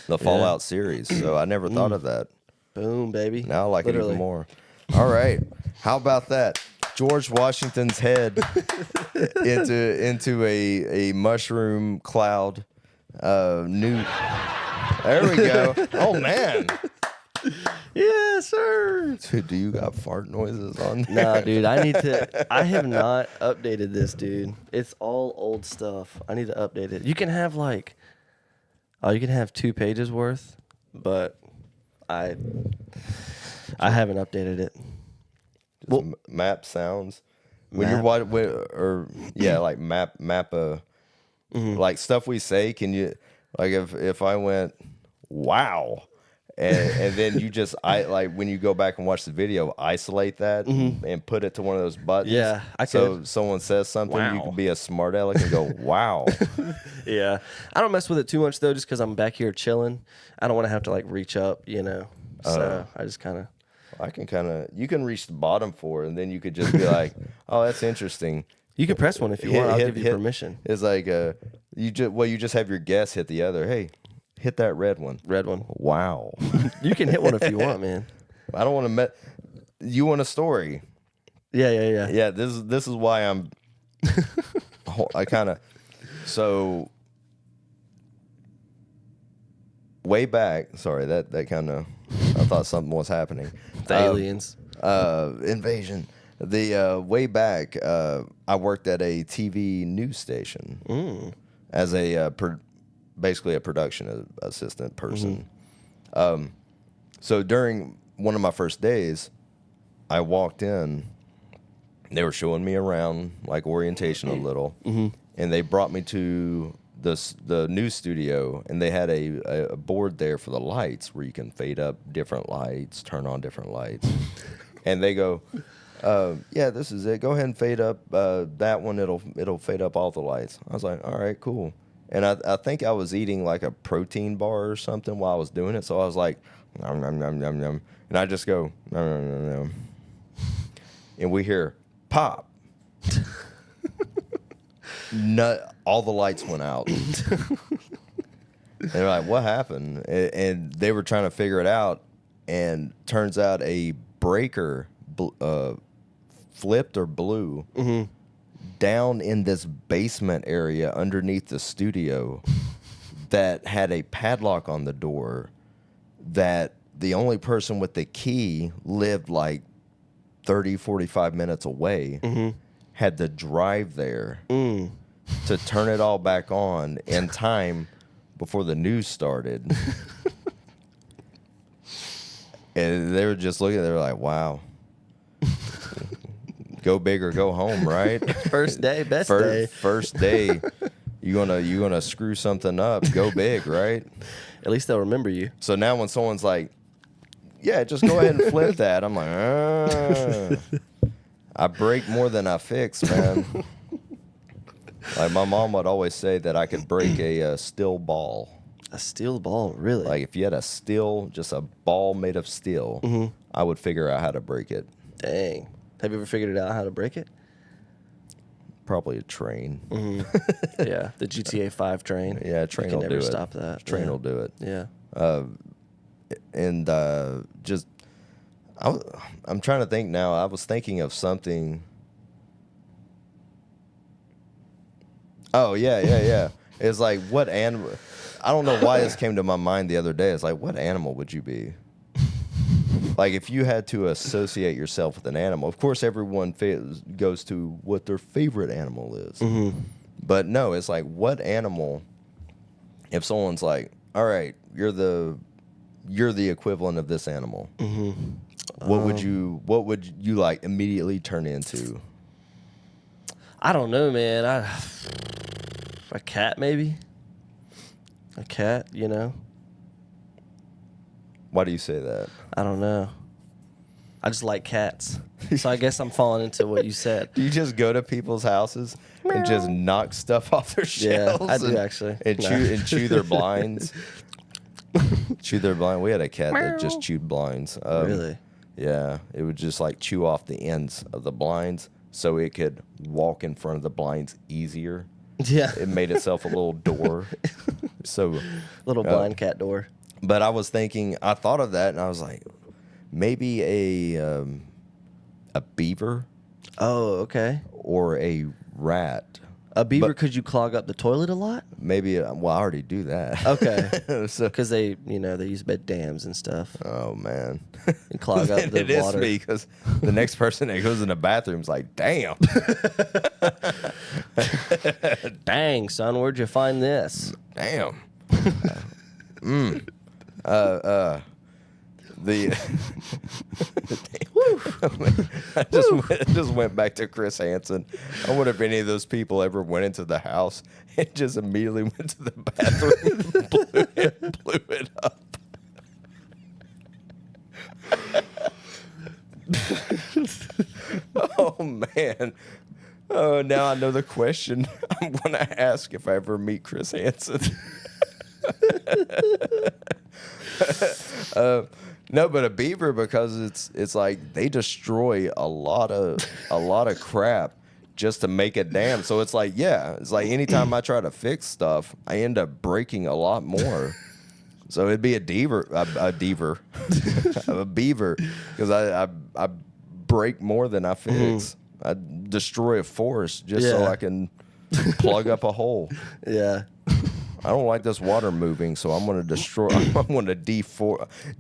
the Fallout series. So I never thought of that. Boom, baby. Now I like Literally. it even more. All right. How about that? George Washington's head into a mushroom cloud nuke. There we go. Oh man. Yeah, sir. Dude, do you got fart noises on there? Nah, dude, I have not updated this, dude. It's all old stuff. I need to update it. You can have you can have 2 pages worth, but I haven't updated it. Just map sounds. When you're like map like stuff we say, can you, like if I went wow, and then you just like when you go back and watch the video, isolate that and put it to one of those buttons. Yeah, I so could. someone says something, Wow. you can be a smart aleck and go wow. Yeah. I don't mess with it too much though, just because I'm back here chilling. I don't want to have to like reach up, So I just kind of. I can you can reach the bottom for it, and then you could just be like, oh, that's interesting. You can press one if you want. I'll give you permission. It's like you just have your guess hit the other. Hey, hit that red one. Red one. Wow. You can hit one if you want, man. I don't want to you want a story. Yeah. Yeah, this is why I'm I kind of so way back. Sorry, that kind of I thought something was happening. The aliens. Invasion. The way back, I worked at a TV news station as a basically a production assistant person. So during one of my first days, I walked in. They were showing me around, like orientation a little, and they brought me to the news studio, and they had a board there for the lights where you can fade up different lights, turn on different lights, and they go, yeah, this is it. Go ahead and fade up that one. It'll fade up all the lights. I was like, all right, cool. And I think I was eating like a protein bar or something while I was doing it, so I was like, nom, nom, nom, nom, nom. And I just go, nom, nom, nom, nom. And we hear pop. All the lights went out. They're like, what happened? And they were trying to figure it out, and turns out a breaker flipped or blew down in this basement area underneath the studio that had a padlock on the door, that the only person with the key lived like 30, 45 minutes away, had to drive there to turn it all back on in time before the news started. And they were just looking, they were like, wow. Go big or go home, right? First day, best day. First day, you gonna screw something up, go big, right? At least they'll remember you. So now when someone's like, yeah, just go ahead and flip that. I'm like, I break more than I fix, man. Like my mom would always say that I could break a steel ball. A steel ball, really? Like if you had just a ball made of steel, I would figure out how to break it. Dang. Have you ever figured out how to break it? Probably a train. Yeah, the GTA 5 train. Yeah, a train you will can do never it. stop that. Train yeah. will do it. Yeah. And just, I'm trying to think now. I was thinking of something. Oh, yeah. It's like, what animal? I don't know why this came to my mind the other day. It's like, what animal would you be? Like, if you had to associate yourself with an animal, of course, everyone goes to what their favorite animal is. But no, it's like, what animal, if someone's like, all right, you're the equivalent of this animal, what would you like immediately turn into? I don't know, man. A cat, maybe? A cat, you know? Why do you say that? I don't know. I just like cats. So I guess I'm falling into what you said. Do you just go to people's houses and just knock stuff off their Yeah, shelves? I do actually. And No. chew their blinds. Chew their blind. We had a cat that just chewed blinds. Really? Yeah, it would just like chew off the ends of the blinds so it could walk in front of the blinds easier. Yeah. It made itself a little door. So Little blind cat door. But I was thinking, I thought of that, and I was like, maybe a beaver Oh, okay. or a rat. A beaver, could you clog up the toilet a lot? Maybe, well, I already do that. Okay. So, Because they use bed dams and stuff. oh, man. And clog up the It is water. me, because the next person that goes in the bathroom is like, damn. Dang, son, where'd you find this? Damn. I just went back to Chris Hansen. I wonder if any of those people ever went into the house and just immediately went to the bathroom and blew it up. Oh man. Oh, now I know the question I'm gonna ask if I ever meet Chris Hansen. No, but a beaver, because it's like they destroy a lot of crap just to make a dam. So it's like, yeah, it's like anytime I try to fix stuff, I end up breaking a lot more. So it'd be a beaver, because I break more than I fix. I destroy a forest just so Yeah. I can plug up a hole. Yeah. I don't like this water moving, so I'm going to destroy. I'm going to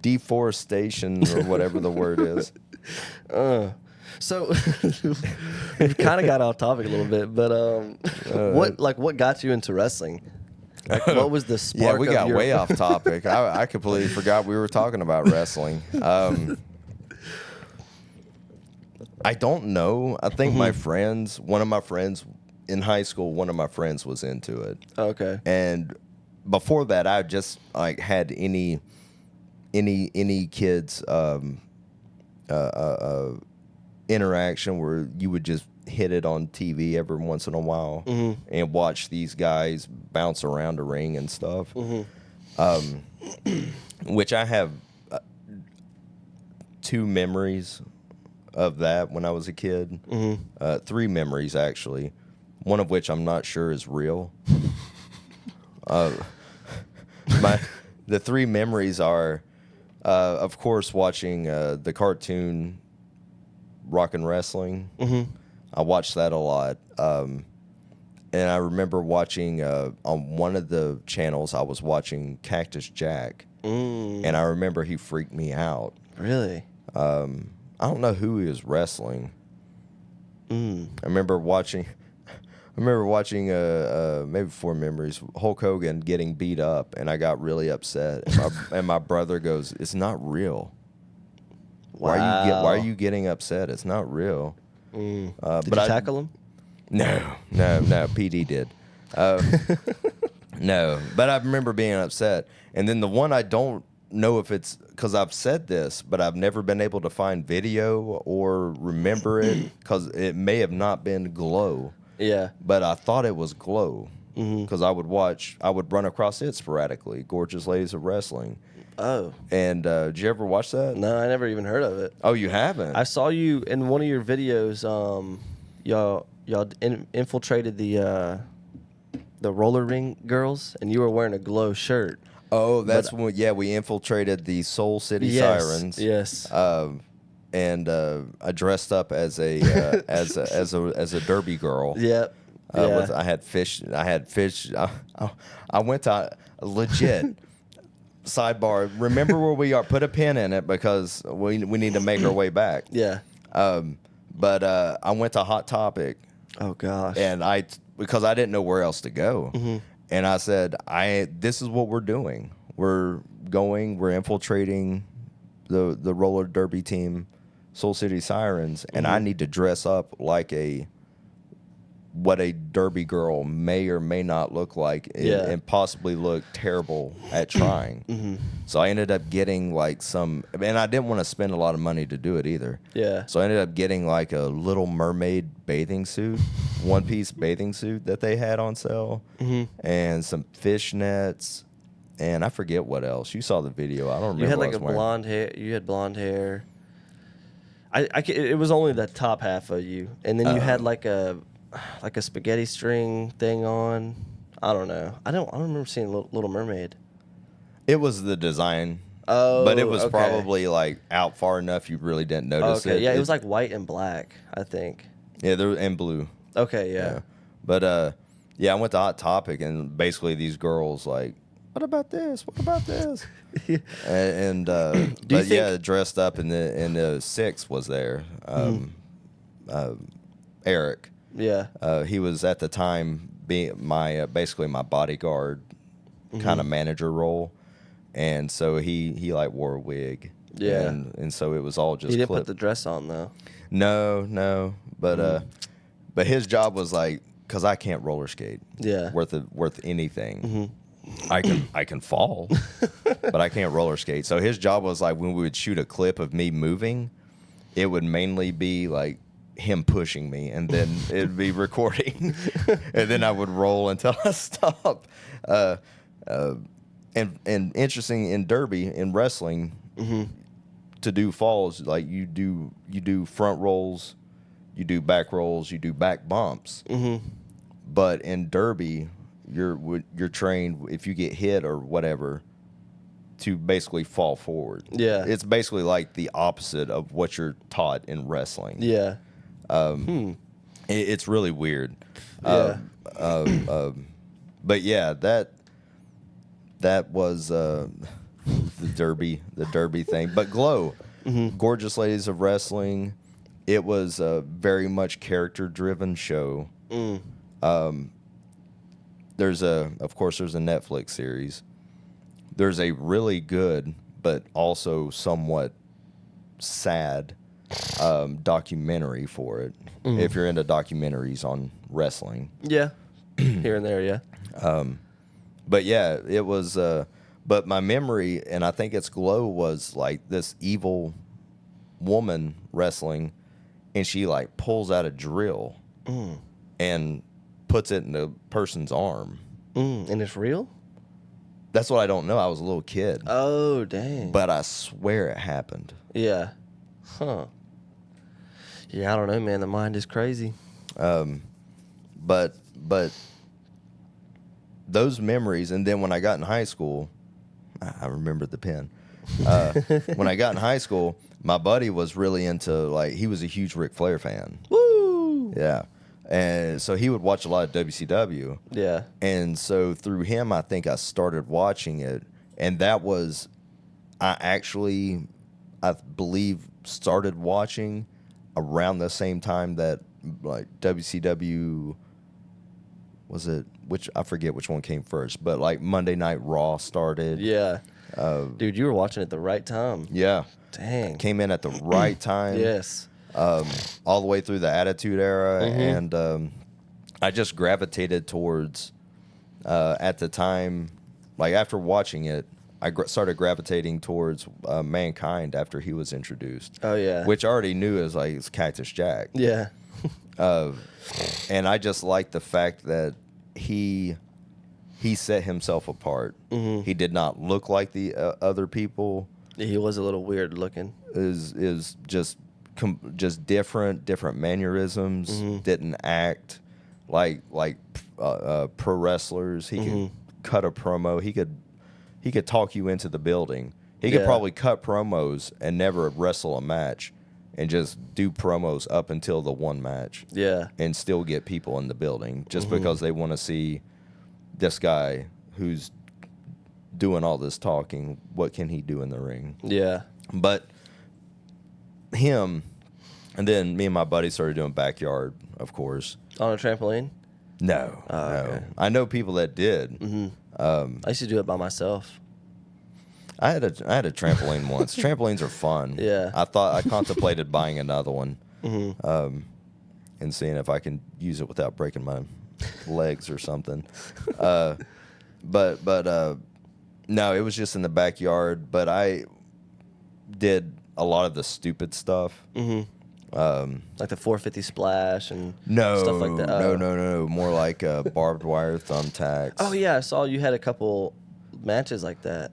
deforestation or whatever the word is. So we kind of got off topic a little bit, but what got you into wrestling? Like, what was the spark? Yeah, we of got your... way off topic. I completely forgot we were talking about wrestling. I don't know. I think one of my friends in high school, one of my friends was into it. Okay. And before that, I just like had any kids interaction where you would just hit it on TV every once in a while and watch these guys bounce around a ring and stuff. Which I have two memories of that when I was a kid. 3 memories actually. One of which I'm not sure is real. The 3 memories are, of course, watching the cartoon Rock and Wrestling. I watched that a lot. And I remember watching, on one of the channels, I was watching Cactus Jack. And I remember he freaked me out. Really? I don't know who he was wrestling. I remember watching maybe 4 memories, Hulk Hogan getting beat up, and I got really upset. And my brother goes, "It's not real. Why are you getting upset? It's not real." Did you but tackle him? No. PD did. No, but I remember being upset. And then the one I don't know if it's because I've said this, but I've never been able to find video or remember it because it may have not been Glow. Yeah. But I thought it was Glow because I would run across it sporadically. Gorgeous Ladies of Wrestling. Oh. And did you ever watch that? No, I never even heard of it. Oh, you haven't? I saw you in one of your videos. Y'all infiltrated the roller ring girls, and you were wearing a Glow shirt. Oh, that's when we infiltrated the Soul City Sirens. Yes. And I dressed up as a as a derby girl. Yep. Yeah. I had fish. I went to legit. Sidebar. Remember where we are. Put a pin in it because we need to make our way back. Yeah. But I went to Hot Topic. Oh gosh. And because I didn't know where else to go, and I said, this is what we're doing. We're infiltrating the roller derby team, Soul City Sirens, and I need to dress up like what a derby girl may or may not look like and possibly look terrible at trying. So I ended up getting like and I didn't want to spend a lot of money to do it either. Yeah. So I ended up getting like a Little Mermaid bathing suit, one-piece bathing suit that they had on sale, and some fishnets, and I forget what else. You saw the video. I don't remember. You had what like I a was wearing. blonde hair. You had blonde hair. It was only the top half of you, and then you had like a spaghetti string thing on. I don't know. I don't remember seeing Little Mermaid. It was the design. Oh, but it was okay. probably like out far enough you really didn't notice it. Yeah, it was like white and black, I think. Yeah, and blue. Okay, yeah. But I went to Hot Topic and basically these girls like, what about this? What about this? Dressed up in the Six was there. Eric. Yeah. He was at the time being basically my bodyguard kind of manager role. And so he like wore a wig. Yeah. And so it was all just He didn't clipped. put the dress on though. No. But his job was like, because I can't roller skate. Yeah. Worth anything. I can fall, but I can't roller skate. So his job was like when we would shoot a clip of me moving, it would mainly be like him pushing me, and then it'd be recording, and then I would roll until I stop. And interesting in derby in wrestling, to do falls like you do front rolls, you do back rolls, you do back bumps. But in derby, you're trained if you get hit or whatever to basically fall forward. Yeah. It's basically like the opposite of what you're taught in wrestling. Yeah. It's really weird. Yeah. But yeah, that was the derby thing. But Glow, Gorgeous Ladies of Wrestling, it was a very much character-driven show. There's a Netflix series. There's a really good but also somewhat sad documentary for it. If you're into documentaries on wrestling. Yeah. Here and there, yeah. But yeah, it was. But my memory, and I think it's Glow, was like this evil woman wrestling, and she like pulls out a drill and puts it in a person's arm. And it's real? That's what I don't know. I was a little kid. Oh, dang. But I swear it happened. Yeah. Huh. Yeah, I don't know, man. The mind is crazy. But those memories, and then when I got in high school, I remembered the pen. When I got in high school, my buddy was really into, like, he was a huge Ric Flair fan. Woo! Yeah. And so he would watch a lot of WCW. Yeah. And so through him, I think I started watching it. And that was, I believe, started watching around the same time that, like, WCW, was it, I forget which one came first, but, like, Monday Night Raw started. Yeah. Dude, you were watching at the right time. Yeah. Dang. Came in at the right time. Yes. All the way through the Attitude Era, and I just gravitated towards, at the time, like after watching it, started gravitating towards Mankind after he was introduced. Oh yeah. Which I already knew as like it's Cactus Jack. Yeah. And I just like the fact that he set himself apart. Mm-hmm. He did not look like the other people. He was a little weird looking. Is just different mannerisms. Mm-hmm. Didn't act like pro wrestlers. He could cut a promo. He could talk you into the building. He could probably cut promos and never wrestle a match, and just do promos up until the one match. Yeah. And still get people in the building just because they want to see this guy who's doing all this talking. What can he do in the ring? Yeah. But him, and then me and my buddy started doing backyard, of course. On a trampoline? No, no. Okay. I know people that did. Mm-hmm. I used to do it by myself. I had a trampoline once. Trampolines are fun. Yeah. I contemplated buying another one, Mm-hmm. and seeing if I can use it without breaking my legs or something. But no, it was just in the backyard. But I did a lot of the stupid stuff. Mm-hmm. Like the 450 splash and stuff like that. No. More like barbed wire thumbtacks. Oh yeah, I saw you had a couple matches like that.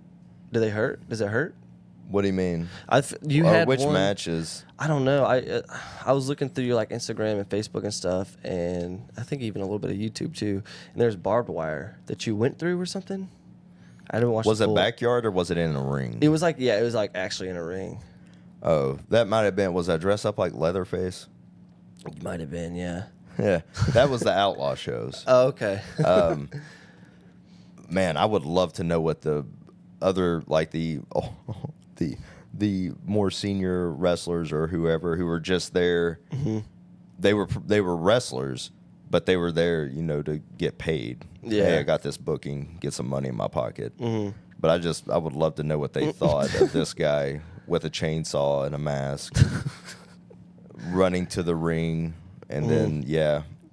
Do they hurt? Does it hurt? What do you mean? You had which one, matches? I don't know. I was looking through your like Instagram and Facebook and stuff, and I think even a little bit of YouTube too. And there's barbed wire that you went through or something. I didn't watch. Was the it full. backyard or was it in a ring? It was like it was like actually in a ring. Oh, that might have been. Was I dressed up like Leatherface? It might have been, yeah. Yeah, that was the outlaw shows. Oh, okay. Man, I would love to know what the other like the more senior wrestlers or whoever who were just there. Mm-hmm. They were wrestlers, but they were there, to get paid. Yeah. Hey, I got this booking, get some money in my pocket. Mm-hmm. But I would love to know what they thought of this guy with a chainsaw and a mask running to the ring, and then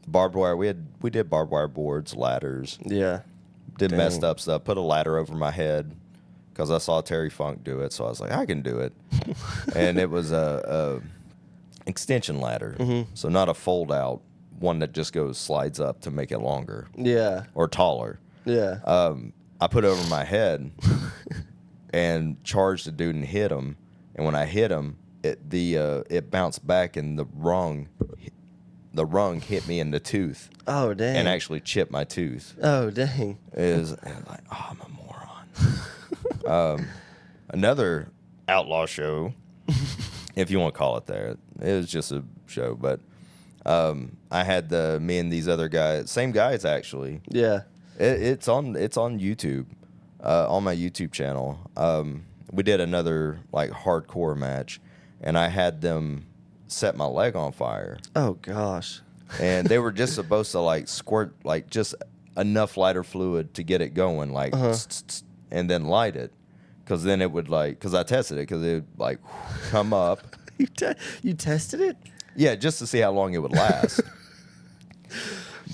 barbed wire. We did barbed wire boards, ladders. Yeah. Did Dang. messed up stuff. Put a ladder over my head because I saw Terry Funk do it, so I was like, I can do it. And it was a extension ladder, so not a fold out one that just slides up to make it longer Yeah. or taller. Yeah. I put it over my head and charged the dude and hit him. And when I hit him, it bounced back and the rung hit me in the tooth. Oh dang. And actually chipped my tooth. Oh dang. And like, oh, I'm a moron. Another outlaw show, if you want to call it that. It was just a show, but I had me and these other guys, same guys actually. Yeah. It's on YouTube, on my YouTube channel. We did another like hardcore match, and I had them set my leg on fire. Oh gosh. And they were just supposed to like squirt like just enough lighter fluid to get it going, like, and then light it, because then it would because I tested it, because it would like come up. You tested it? Yeah, just to see how long it would last.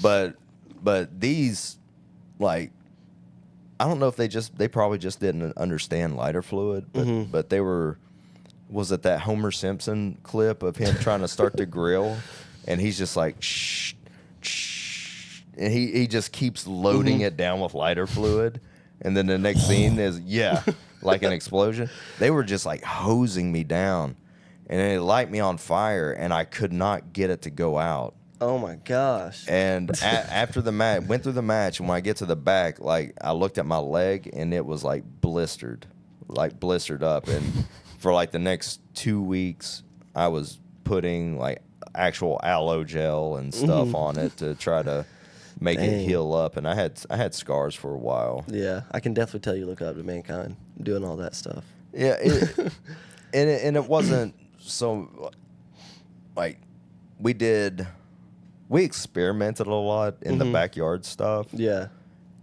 But these, like, I don't know if they probably just didn't understand lighter fluid, but they were. Was it that Homer Simpson clip of him trying to start the grill, and he's just like shh, shh, and he just keeps loading it down with lighter fluid, and then the next scene is like an explosion. They were just like hosing me down, and it light me on fire, and I could not get it to go out. Oh my gosh. And after the match, went through the match, and when I get to the back, like I looked at my leg, and it was like blistered up, and for like the next 2 weeks, I was putting like actual aloe gel and stuff on it to try to make it heal up, and I had scars for a while. Yeah, I can definitely tell you look up to Mankind doing all that stuff. Yeah, and it wasn't so like we experimented a lot in the backyard stuff. Yeah.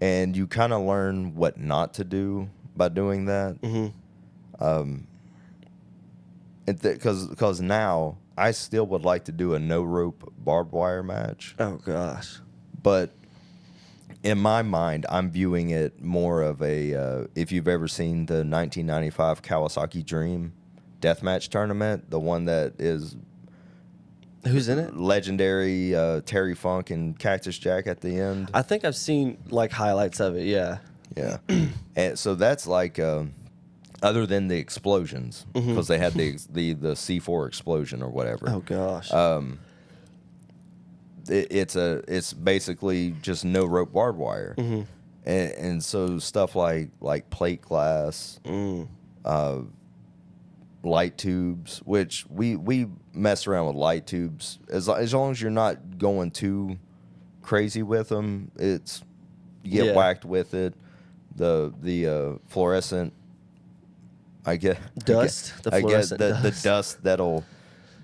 And you kind of learn what not to do by doing that. Because now I still would like to do a no rope barbed wire match. Oh gosh. But in my mind, I'm viewing it more of a, if you've ever seen the 1995 Kawasaki Dream deathmatch tournament, the one that is Who's in it? legendary, Terry Funk and Cactus Jack at the end. I think I've seen like highlights of it. Yeah. Yeah. And so that's like, other than the explosions, because they had the C4 explosion or whatever. Oh gosh. It's basically just no rope barbed wire, and so stuff like plate glass, light tubes, which we mess around with light tubes as long as you're not going too crazy with them. It's you get whacked with it. The fluorescent, I guess Dust. The I guess fluorescent the dust. dust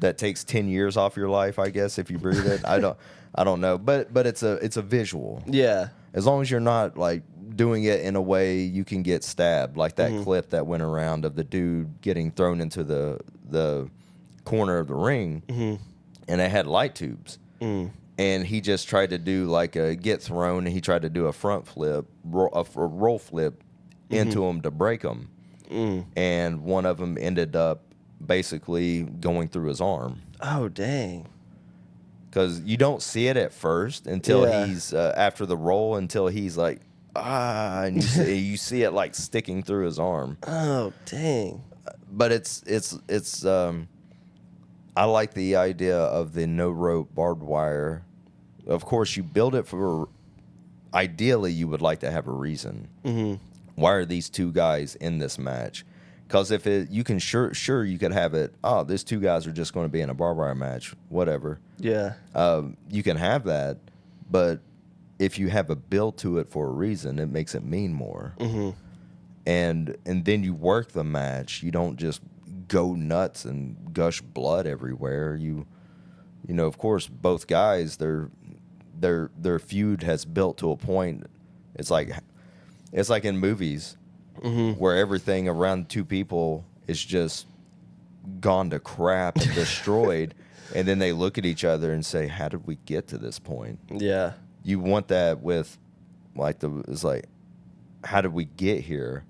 that takes 10 years off your life, I guess, if you breathe it. I don't know, but it's a visual. Yeah. As long as you're not like doing it in a way you can get stabbed, like that clip that went around of the dude getting thrown into the corner of the ring, and it had light tubes, and he just tried to do like a get thrown, and he tried to do a front flip, a roll flip into him to break him, and one of them ended up basically going through his arm. Oh dang. Because you don't see it at first until Yeah. he's after the roll, until he's like and you see it like sticking through his arm. Oh dang. But it's I like the idea of the no rope barbed wire. Of course, you build it for. Ideally, you would like to have a reason. Why are these two guys in this match? Because if you can sure you could have it. Oh, these two guys are just going to be in a barbed wire match. Whatever. Yeah. You can have that, but if you have a build to it for a reason, it makes it mean more. And then you work the match. You don't just go nuts and gush blood everywhere. You know, of course, both guys, their feud has built to a point. It's like in movies where everything around two people is just gone to crap and destroyed, and then they look at each other and say, "How did we get to this point?" Yeah. You want that with it's like, how did we get here?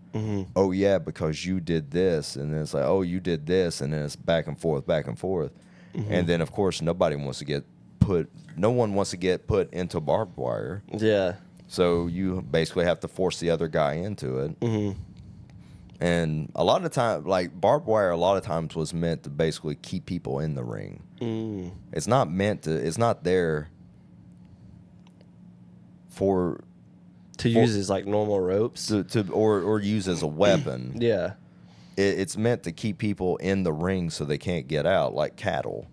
Oh yeah, because you did this, and then it's like, oh, you did this, and then it's back and forth, and then of course no one wants to get put into barbed wire. Yeah. So you basically have to force the other guy into it. And a lot of time, like barbed wire, a lot of times was meant to basically keep people in the ring. It's not meant to. It's not there to use as like normal ropes. or use as a weapon. Yeah. It's meant to keep people in the ring so they can't get out, like cattle.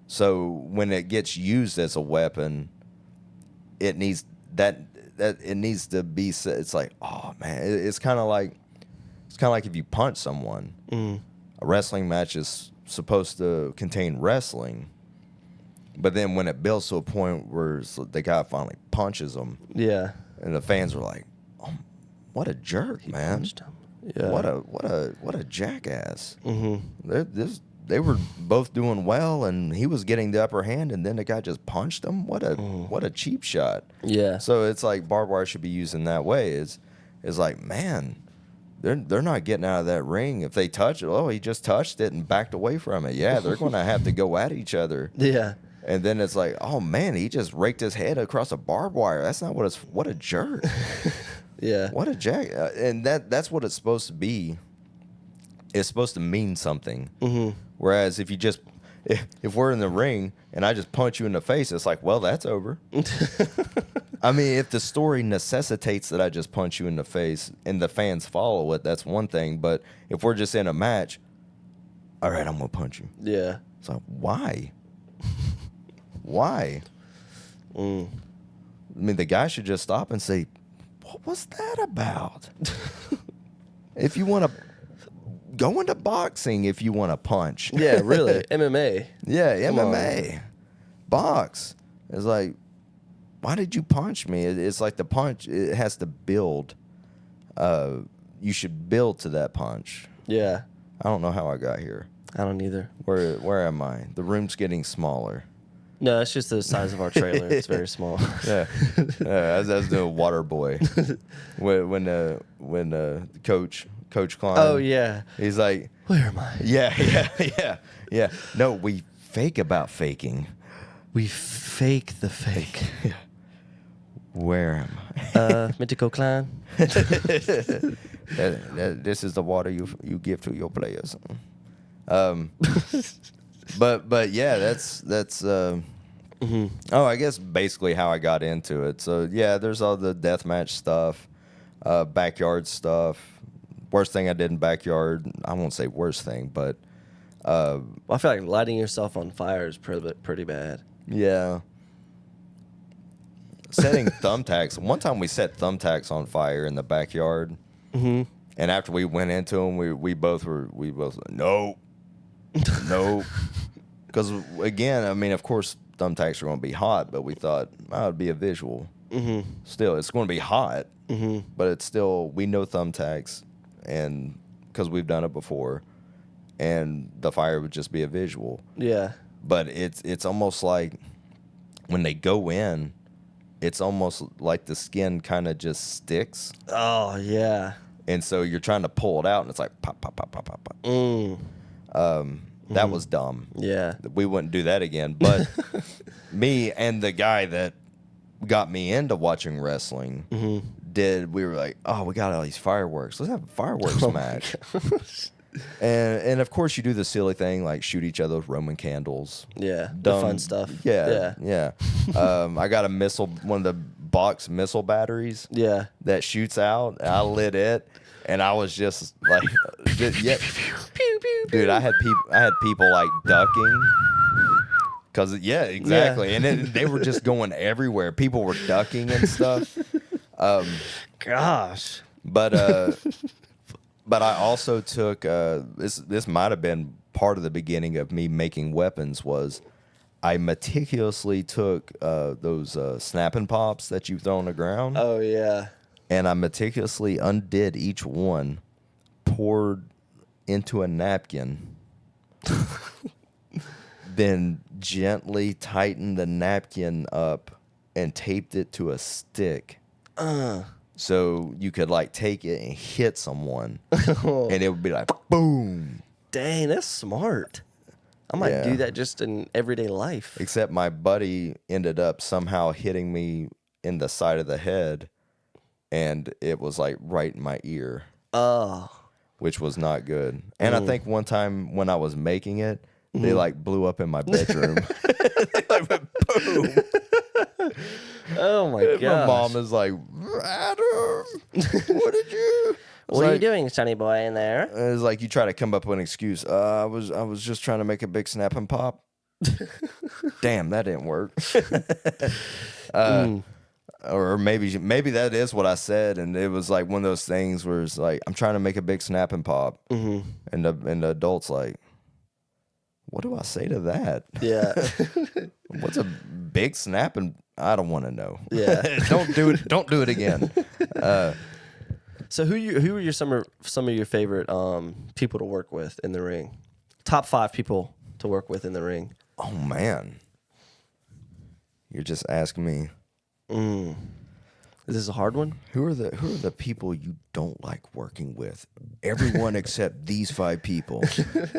So when it gets used as a weapon, it needs it needs to be. It's like, oh man, it's kind of like if you punch someone. A wrestling match is supposed to contain wrestling, but then when it builds to a point where the guy finally punches them, Yeah. and the fans are like, "Oh, what a jerk, man! Punched him. Yeah. What a jackass!" They were both doing well, and he was getting the upper hand, and then the guy just punched him. What a cheap shot! Yeah. So it's like barbed wire should be used in that way. Is like, man, they're not getting out of that ring. If they touch it, oh, he just touched it and backed away from it. Yeah, they're going to have to go at each other. Yeah. And then it's like, oh man, he just raked his head across a barbed wire. That's not what a jerk. Yeah. What a jack. And that's what it's supposed to be. It's supposed to mean something. Whereas if we're in the ring and I just punch you in the face, it's like, well, that's over. I mean, if the story necessitates that I just punch you in the face and the fans follow it, that's one thing. But if we're just in a match, all right, I'm going to punch you. Yeah. It's like, why? Why? I mean, the guy should just stop and say, what was that about? If you want to go into boxing, if you want to punch. Yeah, really. MMA. Yeah, Come MMA. Box. It's like, why did you punch me? It's like the punch, it has to build. You should build to that punch. Yeah. I don't know how I got here. I don't either. Where am I? The room's getting smaller. No, it's just the size of our trailer. It's very small. Yeah, that's the water boy. when Coach Klein. Oh yeah. He's like, Where am I? yeah. No, we fake about faking. We fake the fake. Where am I? Mythical Klein. This is the water you give to your players. But yeah, that's oh, I guess basically how I got into it. So yeah, there's all the deathmatch stuff, backyard stuff. Worst thing I did in backyard, I won't say worst thing, but Well, I feel like lighting yourself on fire is pretty bad. yeah. Setting thumbtacks. One time we set thumbtacks on fire in the backyard. Mm-hmm. And after we went into them, we both like, no. Because again, I mean, of course, thumbtacks are going to be hot, but we thought, oh, it'd be a visual. Mm-hmm. Still, it's going to be hot, Mm-hmm. but it's still, we know thumbtacks, and because we've done it before, and the fire would just be a visual. Yeah. But it's almost like when they go in, it's almost like the skin kind of just sticks. Oh yeah. And so you're trying to pull it out, and it's like pop, pop, pop, pop, pop, pop. That was dumb. Yeah. We wouldn't do that again. But me and the guy that got me into watching wrestling we were like, oh, we got all these fireworks. Let's have a fireworks match. And of course you do the silly thing like shoot each other with Roman candles. Yeah. The Dumb. fun stuff. Yeah. I got a missile, one of the box missile batteries. Yeah. That shoots out. And I lit it, and I was just like, dude, I had people like ducking. Cause exactly, and they were just going everywhere. People were ducking and stuff. Gosh. But I also took this might have been part of the beginning of me making weapons. Was I meticulously took those snapping pops that you throw on the ground. Oh yeah. And I meticulously undid each one, poured into a napkin, then gently tightened the napkin up and taped it to a stick. So you could like take it and hit someone, and it would be like boom. Dang, that's smart. I might do that just in everyday life. Except my buddy ended up somehow hitting me in the side of the head, and it was like right in my ear. Oh. Which was not good. And I think one time when I was making it, they like blew up in my bedroom. Like, boom. Oh my god. My mom is like, Adam, what did you? What are you doing, sonny boy, in there? It's like you try to come up with an excuse. I was just trying to make a big snap and pop. Damn, that didn't work. Or maybe that is what I said, and it was like one of those things where it's like I'm trying to make a big snap and pop, and the adult's like, what do I say to that? Yeah. What's a big snap? And I don't want to know. Yeah. Don't do it. Don't do it again. So who are some of your favorite people to work with in the ring? Top 5 people to work with in the ring. Oh man, you're just asking me. Is this a hard one? Who are the people you don't like working with? Everyone except these 5 people.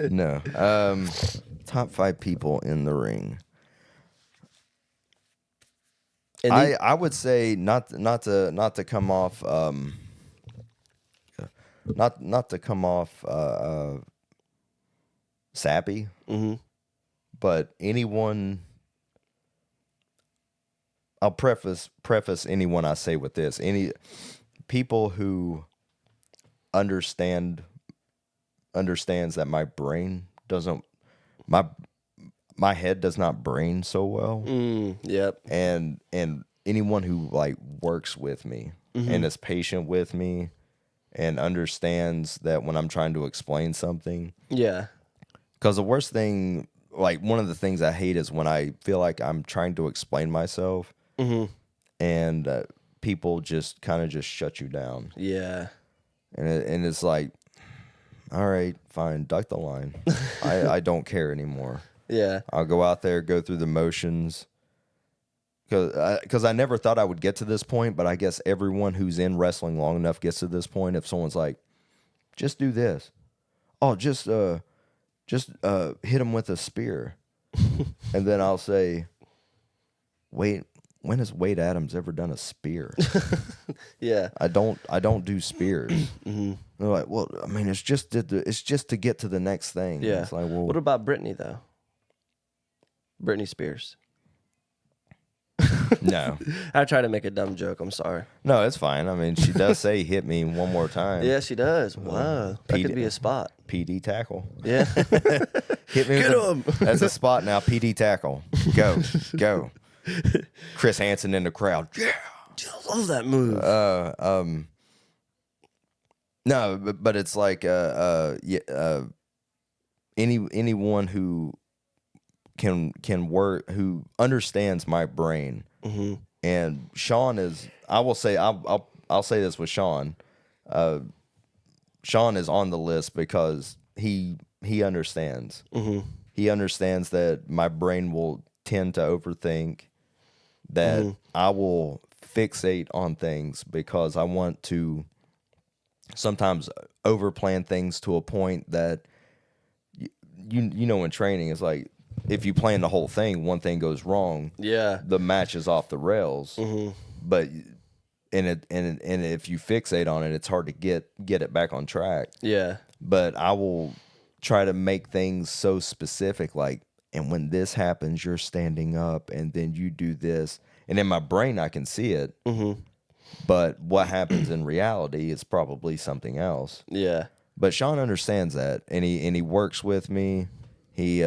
No. Top 5 people in the ring. And I would say not to come off not to come off sappy, but anyone. I'll preface anyone I say with this: any people who understands that my brain doesn't, my head does not brain so well. Yep. And anyone who like works with me and is patient with me and understands that when I'm trying to explain something. Yeah. Because the worst thing, like one of the things I hate is when I feel like I'm trying to explain myself and people just kind of just shut you down. Yeah. And it's like, all right, fine, duck the line. I don't care anymore. Yeah. I'll go out there, go through the motions. Because I never thought I would get to this point, but I guess everyone who's in wrestling long enough gets to this point. If someone's like, just do this. Oh, just hit him with a spear. And then I'll say, wait, when has Wade Adams ever done a spear? Yeah. I don't do spears. Mm-hmm. They're like, well, I mean, it's just to get to the next thing. Yeah. It's like, well, What about Britney though? Britney Spears. no, I tried to make a dumb joke. I'm sorry. no, it's fine. I mean, she does say hit me one more time. Yeah, she does. Wow, that PD could be a spot. PD tackle. Yeah. Hit me. Get him. That's a spot now. PD tackle. Go. Chris Hansen in the crowd. Yeah. Dude, I love that move. No, but it's like anyone who can work, who understands my brain. Mm-hmm. And Sean is, I will say, I'll say this with Sean. Sean is on the list because he understands. Mm-hmm. He understands that my brain will tend to overthink, that I will fixate on things because I want to sometimes overplan things to a point that you know in training it's like if you plan the whole thing, one thing goes wrong, Yeah. the match is off the rails. Mm-hmm. But and if you fixate on it, it's hard to get it back on track. Yeah. But I will try to make things so specific, like, and when this happens, you're standing up, and then you do this, and in my brain I can see it. Mm-hmm. But what happens in reality is probably something else. Yeah. But Sean understands that, and he works with me. He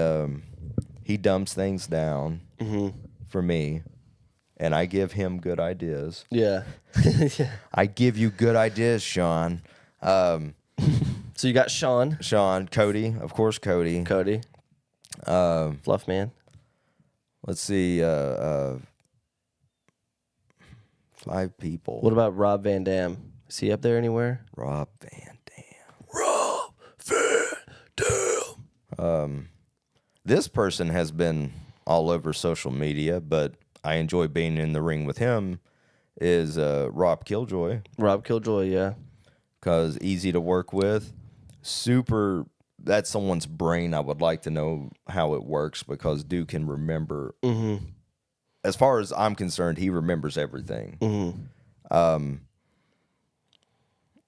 dumps things down for me, and I give him good ideas. Yeah. Yeah. I give you good ideas, Sean. So you got Sean, Cody, of course, Cody. Fluff Man. Let's see, 5 people. What about Rob Van Dam? Is he up there anywhere? Rob Van Dam. Rob Van Dam. This person has been all over social media, but I enjoy being in the ring with him, is Rob Killjoy. Rob Killjoy, yeah. Because easy to work with. Super, that's someone's brain. I would like to know how it works because dude can remember. Mm-hmm. As far as I'm concerned, he remembers everything. Mm-hmm.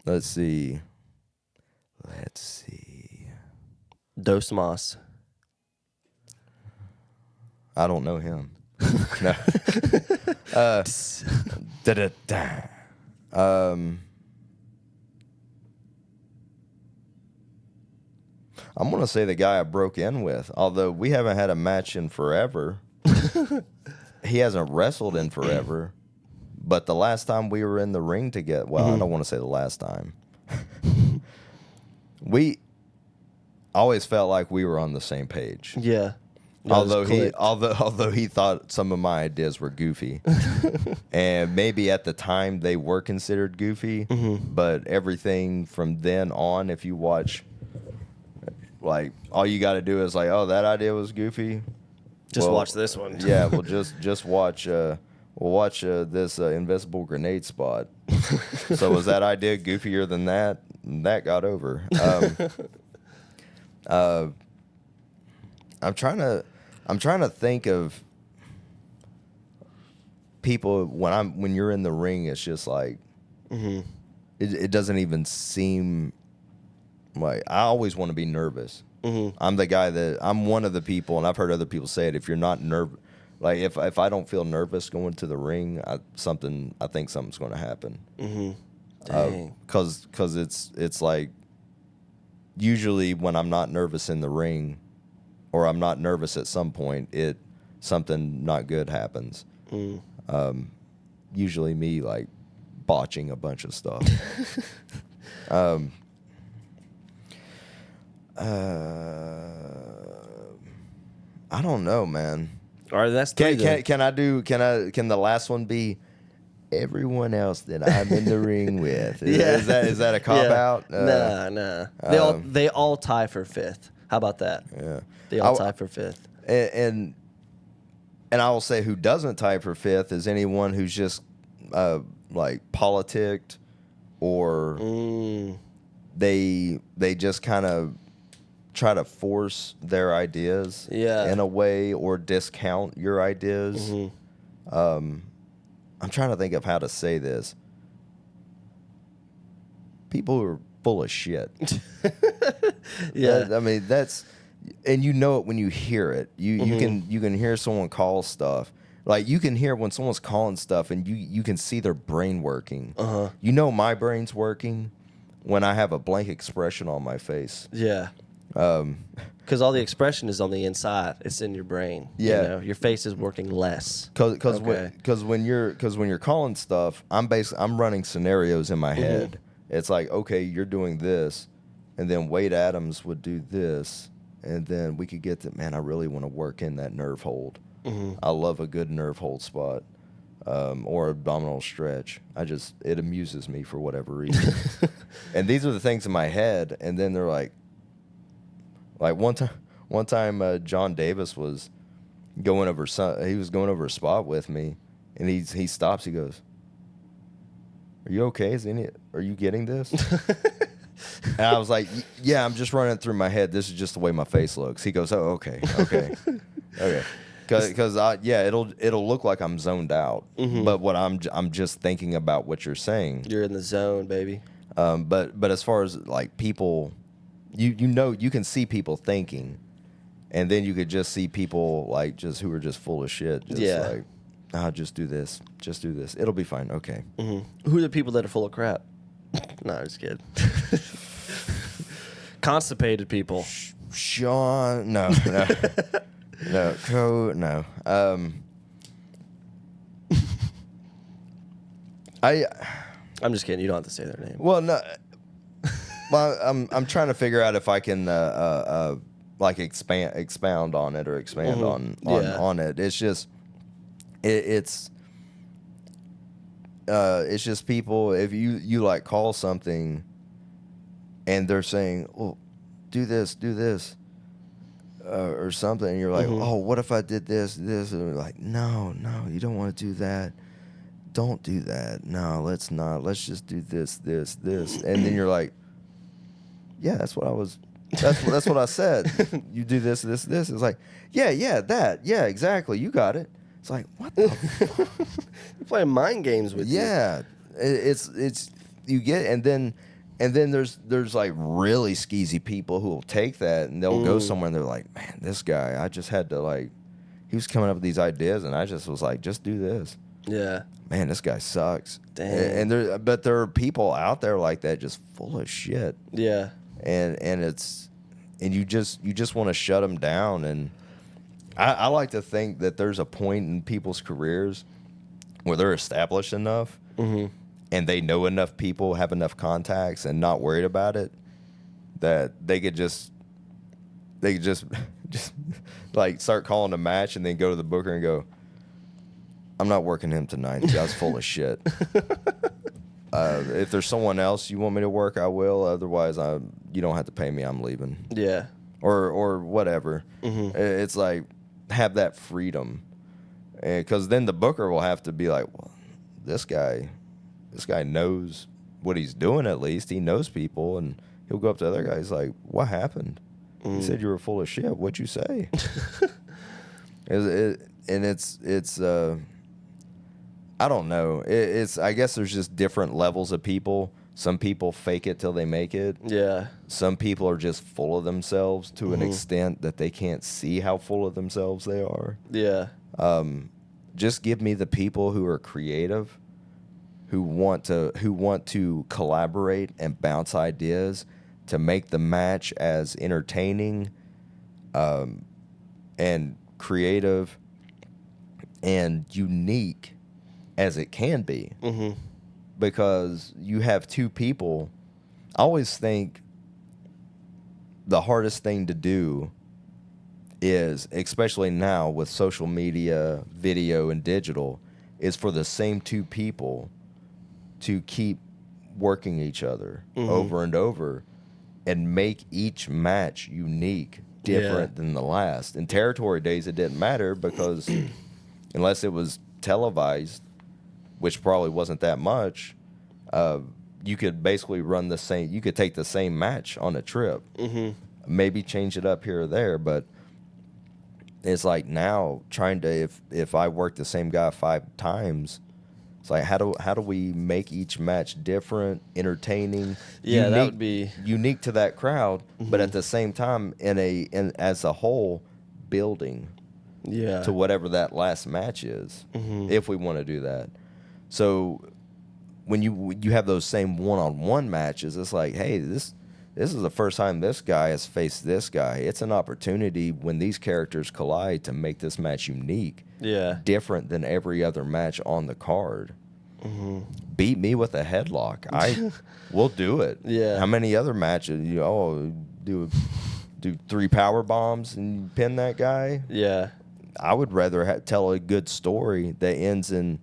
Let's see. Dos Moss. I don't know him. No. I'm going to say the guy I broke in with, although we haven't had a match in forever. He hasn't wrestled in forever. But the last time we were in the ring together, well, I don't want to say the last time. We always felt like we were on the same page. Yeah. Although he thought some of my ideas were goofy, and maybe at the time they were considered goofy, but everything from then on, if you watch, like all you got to do is like, oh, that idea was goofy. Just watch this one. Yeah, well, just watch. We'll watch this invisible grenade spot. So was that idea goofier than that? That got over. I'm trying to think of people when you're in the ring. It's just like it doesn't even seem like I always want to be nervous. I'm the guy I'm one of the people, and I've heard other people say it. If you're not nervous, like if I don't feel nervous going to the ring, I think something's going to happen. Dang. Because it's like usually when I'm not nervous in the ring, or I'm not nervous at some point, something not good happens. Usually me like botching a bunch of stuff. I don't know, man. All right, that's three. Can the last one be everyone else that I'm in the ring with? Is that a cop out? Nah. They all tie for 5th. How about that? Yeah. They all tie for 5th. And I will say who doesn't type for fifth is anyone who's just like politicked, or they just kind of try to force their ideas in a way, or discount your ideas. I'm trying to think of how to say this. People who are full of shit. I mean, that's, and you know it when you hear it. You can hear someone call stuff. Like, you can hear when someone's calling stuff, and you can see their brain working. You know my brain's working when I have a blank expression on my face. Yeah. Because all the expression is on the inside. It's in your brain. Yeah. You know? Your face is working less. Because when you're calling stuff, I'm running scenarios in my head. It's like, okay, you're doing this, and then Wade Adams would do this, and then we could get to, man, I really want to work in that nerve hold. I love a good nerve hold spot, or abdominal stretch. It amuses me for whatever reason. And these are the things in my head, and then they're like one time John Davis was going over a spot with me, and he stops. He goes, "Are you okay? Are you getting this?" And I was like, "Yeah, I'm just running it through my head. This is just the way my face looks." He goes, "Oh, okay." Because it'll look like I'm zoned out, but what I'm just thinking about what you're saying. You're in the zone, baby. But as far as like people, you know, you can see people thinking, and then you could just see people like just who are just full of shit. Just like, just do this, it'll be fine. Okay. Who are the people that are full of crap? No, I'm just kidding. Constipated people. Sean, no. No. I'm just kidding. You don't have to say their name. Well, no. Well, I'm trying to figure out if I can like expound on it, or expand on it. It's just it's just people. If you like call something, and they're saying, "Well, do this." Or something, and you're like, "Oh, what if I did this?" And they're like, no, you don't want to do that. Don't do that. No, let's not. Let's just do this. And then you're like, "Yeah, that's what I was. That's what I said. You do this. It's like, yeah, that. Yeah, exactly. You got it." It's like, what the fuck? You're playing mind games with you. Yeah, it's you get, and then there's like really skeezy people who will take that, and they'll go somewhere and they're like, "Man, this guy, I just had to like, he was coming up with these ideas, and I just was like, just do this." Yeah. Man, this guy sucks. Damn. And there are people out there like that, just full of shit. Yeah. And you just want to shut them down. And I like to think that there's a point in people's careers where they're established enough. And they know enough people, have enough contacts, and not worried about it, that they could just like start calling a match, and then go to the booker and go, "I'm not working him tonight. The guy's full of shit. If there's someone else you want me to work, I will. Otherwise, you don't have to pay me. I'm leaving." Yeah. Or whatever. It's like, have that freedom, because then the booker will have to be like, "Well, this guy knows what he's doing. At least he knows people," and he'll go up to other guys like, "What happened? You said you were full of shit. What'd you say?" It's I don't know. I guess there's just different levels of people. Some people fake it till they make it. Yeah. Some people are just full of themselves to an extent that they can't see how full of themselves they are. Yeah. Just give me the people who are creative, who want to collaborate and bounce ideas to make the match as entertaining, and creative and unique as it can be. Because you have two people. I always think the hardest thing to do is, especially now with social media, video, and digital, is for the same two people to keep working each other over and over, and make each match unique different than the last. In territory days, it didn't matter because unless it was televised, which probably wasn't that much, you could basically run the same. You could take the same match on a trip, maybe change it up here or there, but it's like now trying to if I work the same guy 5 times. It's like how do we make each match different, entertaining, Yeah, unique, that would be unique to that crowd, but at the same time in as a whole building to whatever that last match is, if we want to do that. So when you have those same one-on-one matches, it's like, hey, this is the first time this guy has faced this guy. It's an opportunity when these characters collide to make this match unique. Yeah. Different than every other match on the card. Beat me with a headlock. We'll do it. Yeah. How many other matches? Do 3 power bombs and pin that guy? Yeah. I would rather tell a good story that ends in,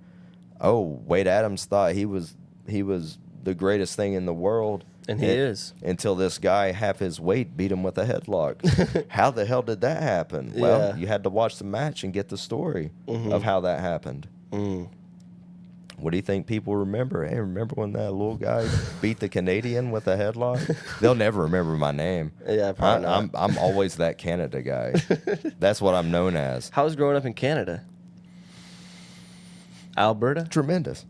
Wade Adams thought he was the greatest thing in the world. And he is. Until this guy, half his weight, beat him with a headlock. How the hell did that happen? Well, you had to watch the match and get the story of how that happened. What do you think people remember? Hey, remember when that little guy beat the Canadian with a headlock? They'll never remember my name. Yeah, probably not. I'm always that Canada guy. That's what I'm known as. How was growing up in Canada? Alberta? Tremendous.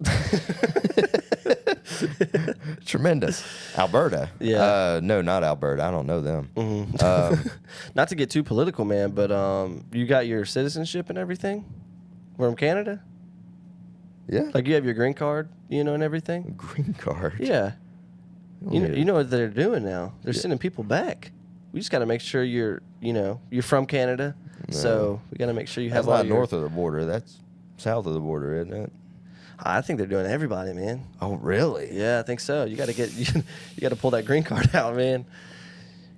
Tremendous. Alberta. Yeah. No, not Alberta. I don't know them. Not to get too political, man, but you got your citizenship and everything from Canada? Yeah. Like you have your green card, and everything? Green card. Yeah. You know what they're doing now? They're sending people back. We just got to make sure you're from Canada. No. So we got to make sure you That's have all not your... north of the border. That's south of the border, isn't it? I think they're doing everybody, man. Oh, really? Yeah, I think so. You got to you got to pull that green card out, man.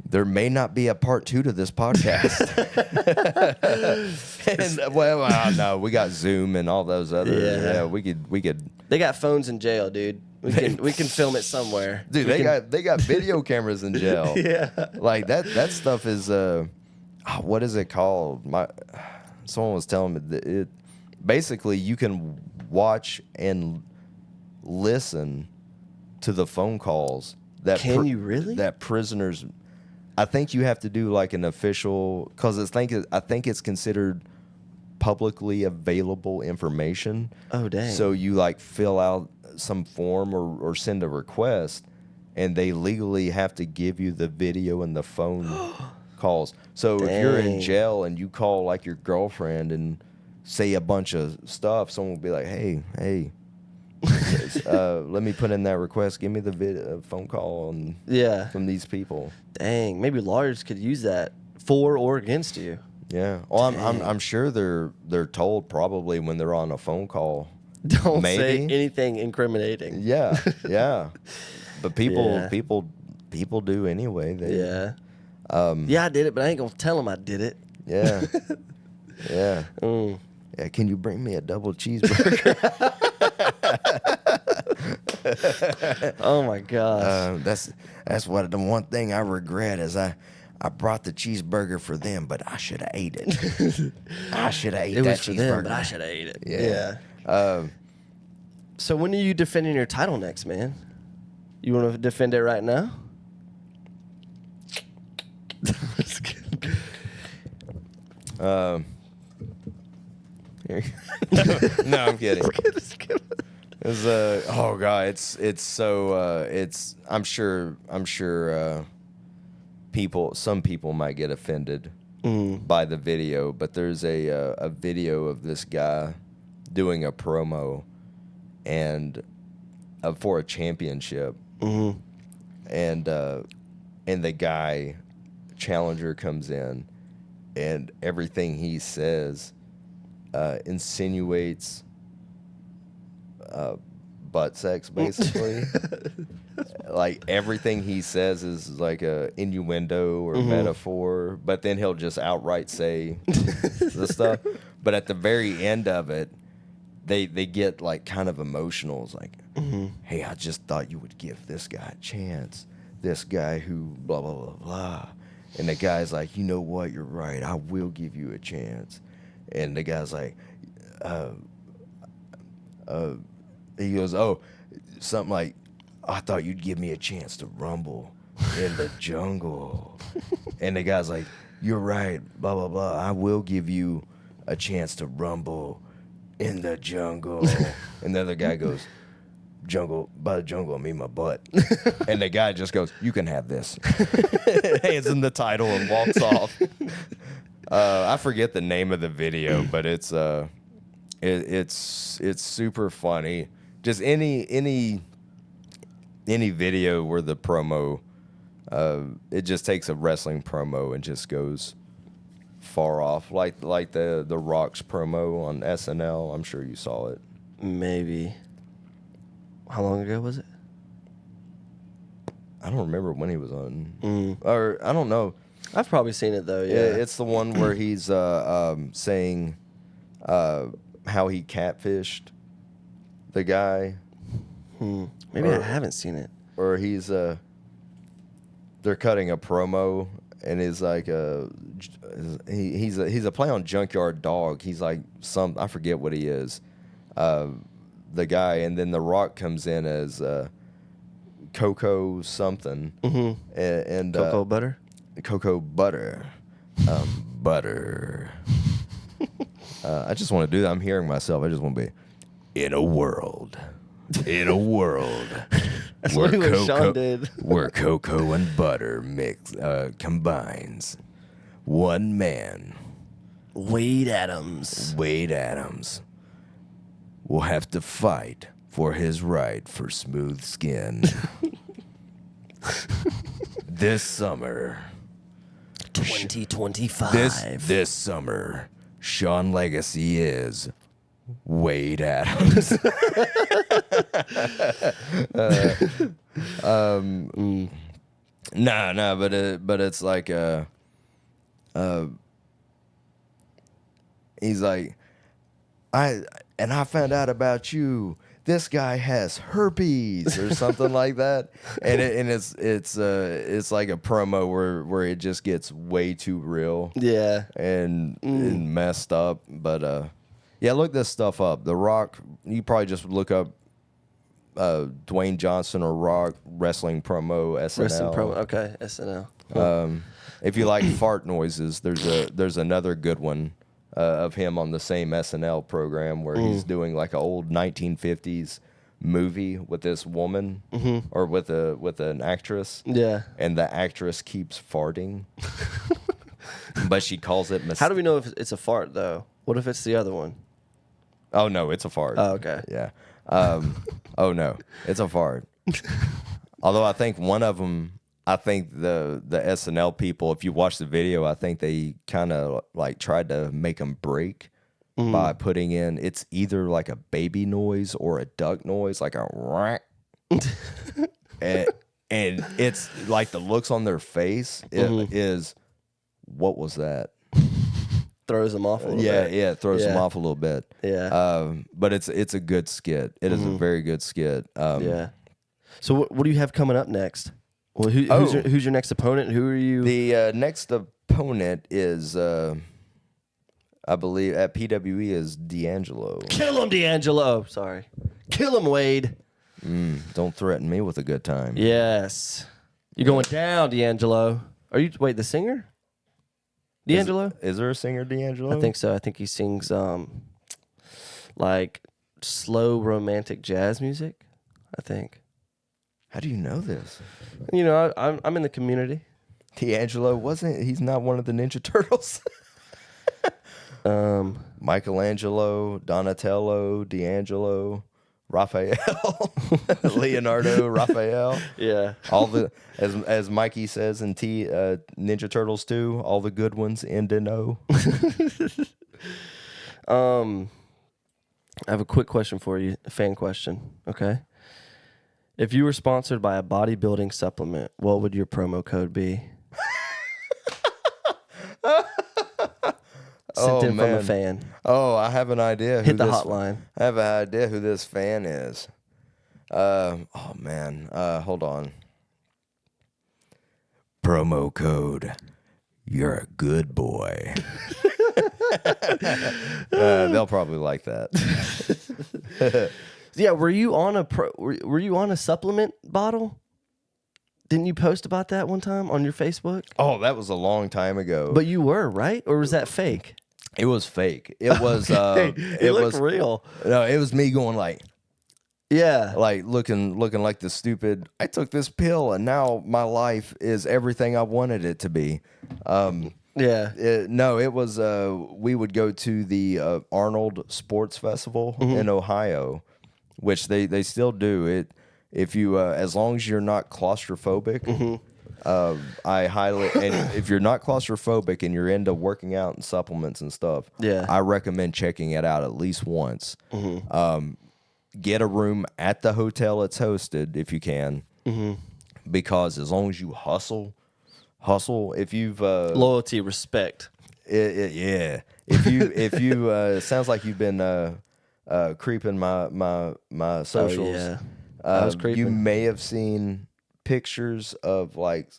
There may not be a part 2 to this podcast. And, no, we got Zoom and all those other. Yeah, we could. They got phones in jail, dude. We can film it somewhere. Dude, they got video cameras in jail. Yeah. Like that stuff is what is it called? Someone was telling me that it basically you can watch and listen to the phone calls that Can you really? That prisoners, I think you have to do like an official, because I think it's considered publicly available information. Oh, dang. So you like fill out some form or send a request, and they legally have to give you the video and the phone calls. So if you're in jail and you call like your girlfriend and say a bunch of stuff, someone will be like, hey, let me put in that request. Give me the phone call from these people. Dang, maybe lawyers could use that for or against you. Yeah. Well, I'm sure they're told probably when they're on a phone call. Don't say anything incriminating. Yeah, yeah. But people do anyway. Yeah, I did it, but I ain't gonna tell them I did it. Yeah, yeah. Yeah. Can you bring me a double cheeseburger? Oh my gosh. That's what the one thing I regret is I brought the cheeseburger for them, but I should have ate it. I should have ate that cheeseburger. For them, but I should have ate it. Yeah. So when are you defending your title next, man? You want to defend it right now? No, I'm kidding. It's oh god, it's so I'm sure some people might get offended by the video, but there's a video of this guy doing a promo and for a championship, and the guy challenger comes in, and everything he says insinuates butt sex, basically. Like everything he says is like a innuendo or metaphor, but then he'll just outright say the stuff. But at the very end of it, they get like kind of emotional. It's like, hey, I just thought you would give this guy a chance. This guy who blah blah blah blah. And the guy's like, you know what? You're right. I will give you a chance. And the guy's like, he goes, oh, something like, I thought you'd give me a chance to rumble in the jungle. And the guy's like, you're right, blah, blah, blah. I will give you a chance to rumble in the jungle. And the other guy goes, jungle, by the jungle, I mean my butt. And the guy just goes, you can have this. Hands him the title and walks off. I forget the name of the video, but it's super funny. Just any video where the promo, it just takes a wrestling promo and just goes far off, like the Rock's promo on SNL. I'm sure you saw it. Maybe. How long ago was it? I don't remember when he was on, or I don't know. I've probably seen it though. Yeah, It's the one where he's saying how he catfished the guy. Maybe I haven't seen it. Or he's they're cutting a promo and he's like he's a play on Junkyard Dog. He's like I forget what he is. The guy, and then The Rock comes in as Cocoa something. And Cocoa Butter? Cocoa Butter. Butter. I just want to do that. I'm hearing myself. I just want to be in a world. In a world. That's what Sean did. Where cocoa and butter combines. One man. Wade Adams. Wade Adams will have to fight for his right for smooth skin. This summer. 2025. This summer, Sean Legacy is Wade Adams. Nah, but it's like he's like, I found out about you. This guy has herpes or something like that, and it's like a promo where it just gets way too real, and messed up. But yeah, look this stuff up. The Rock, you probably just look up Dwayne Johnson or Rock wrestling promo SNL. Wrestling promo, okay, SNL. If you like fart noises, there's another good one. Of him on the same SNL program where he's doing like an old 1950s movie with this woman or with an actress. Yeah. And the actress keeps farting. But she calls it How do we know if it's a fart though? What if it's the other one? Oh no, it's a fart. Oh, okay. Yeah. Oh no, it's a fart. Although I think one of them, I think the SNL people, if you watch the video, I think they kind of like tried to make them break by putting in, it's either like a baby noise or a duck noise, like a whack. and it's like the looks on their face is, what was that? Throws them off a little bit. Yeah, it throws them off a little bit. Yeah. But it's a good skit. It is a very good skit. Yeah. So what do you have coming up next? Well, who's your next opponent? Who are you? The next opponent is, I believe, at PWE is D'Angelo. Kill him, D'Angelo. Sorry. Kill him, Wade. Don't threaten me with a good time. Yes. You're going down, D'Angelo. Are you, wait, the singer? D'Angelo? Is there a singer, D'Angelo? I think so. I think he sings like slow romantic jazz music, I think. How do you know this? You know, I'm in the community. D'Angelo he's not one of the Ninja Turtles. Michelangelo, Donatello, D'Angelo, Raphael, Leonardo, Raphael. Yeah. All the as Mikey says in Ninja Turtles 2, all the good ones end in O. I have a quick question for you, a fan question, okay? If you were sponsored by a bodybuilding supplement, what would your promo code be? Sent in from a fan. Oh, I have an idea. Hit the hotline. I have an idea who this fan is. Oh, man. Hold on. Promo code You're a good boy. They'll probably like that. Yeah, were you on a supplement bottle? Didn't you post about that one time on your Facebook? Oh, that was a long time ago. But you were, right? Or was that fake? It was fake. It was it looked real. No, it was me going like looking like the stupid, I took this pill and now my life is everything I wanted it to be. It was we would go to the Arnold Sports Festival in Ohio, which they still do it. If you as long as you're not claustrophobic, I highly, and if you're not claustrophobic and you're into working out and supplements and stuff, I recommend checking it out at least once. Get a room at the hotel it's hosted if you can, because as long as you hustle. If you've Loyalty, respect. Yeah. If you sounds like you've been creeping my socials. Oh, yeah. I was creeping. You may have seen pictures of like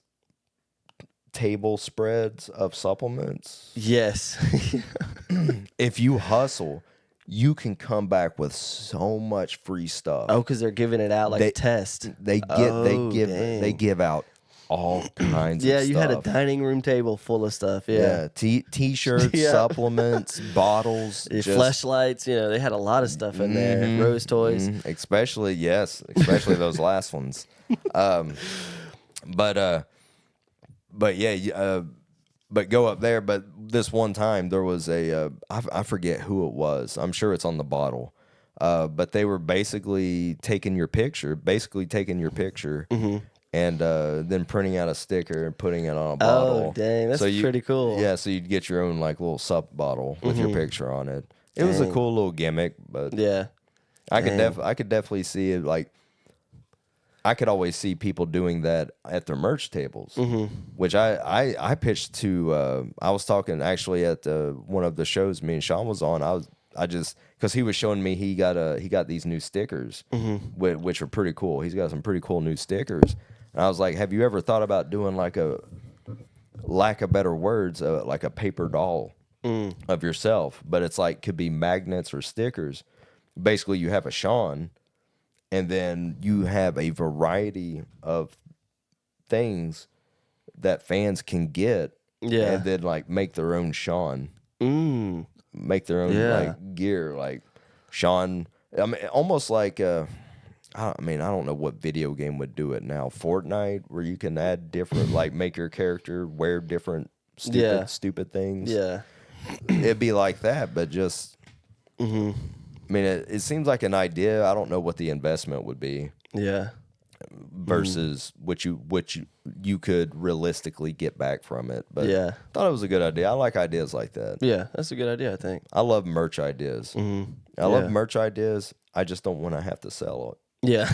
table spreads of supplements. Yes. If you hustle, you can come back with so much free stuff. Oh, because they're giving it out like a test. They give out all kinds of stuff. Yeah, you had a dining room table full of stuff. Yeah. T-shirts, supplements, bottles, fleshlights. They had a lot of stuff in there. Rose toys. Especially those last ones. But go up there. But this one time there was I forget who it was. I'm sure it's on the bottle. But they were basically taking your picture, and then printing out a sticker and putting it on a bottle. Oh, dang. That's pretty cool. Yeah, so you'd get your own like little sup bottle with your picture on it. It was a cool little gimmick, but yeah, I could definitely see it. Like, I could always see people doing that at their merch tables, which I pitched to. I was talking actually at one of the shows me and Sean was on. Because he was showing me he got these new stickers, which are pretty cool. He's got some pretty cool new stickers. And I was like, have you ever thought about doing like lack of better words, like a paper doll of yourself? But it's like, could be magnets or stickers. Basically, you have a Sean, and then you have a variety of things that fans can get, and then like make their own Sean. Make their own like gear, like Sean. I mean, almost like I don't know what video game would do it now. Fortnite, where you can add different, like make your character wear different stupid things. Yeah, it'd be like that, but just. I mean, it seems like an idea. I don't know what the investment would be. Yeah. Versus what you could realistically get back from it. But thought it was a good idea. I like ideas like that. Yeah, that's a good idea, I think. I love merch ideas. I love merch ideas. I just don't want to have to sell it. Yeah.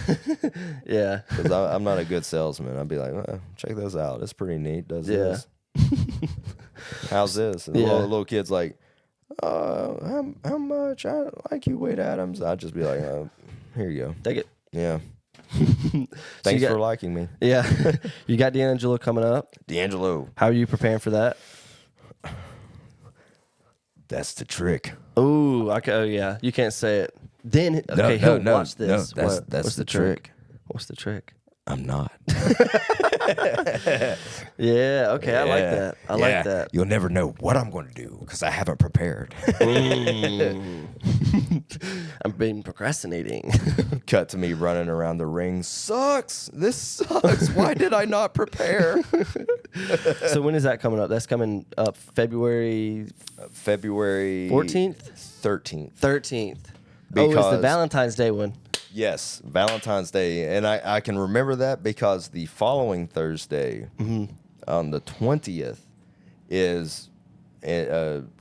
Yeah. Because I'm not a good salesman. I'd be like, check this out. It's pretty neat. Does this. How's this? And the little kid's like, how much? I like you, Wade Adams. I'd just be like, here you go. Take it. Yeah. Thanks for liking me. Yeah. You got D'Angelo coming up. D'Angelo. How are you preparing for that? That's the trick. Ooh, okay. Oh, yeah. You can't say it. Then, okay, no, watch this. No, that's the trick. What's the trick? I'm not. Yeah, okay, I like that. I like that. You'll never know what I'm going to do because I haven't prepared. I've been procrastinating. Cut to me running around the ring. Sucks. This sucks. Why did I not prepare? So when is that coming up? That's coming up February 14th? 13th. Because it's the Valentine's Day one. Yes, Valentine's Day. And I can remember that because the following Thursday, on the 20th, is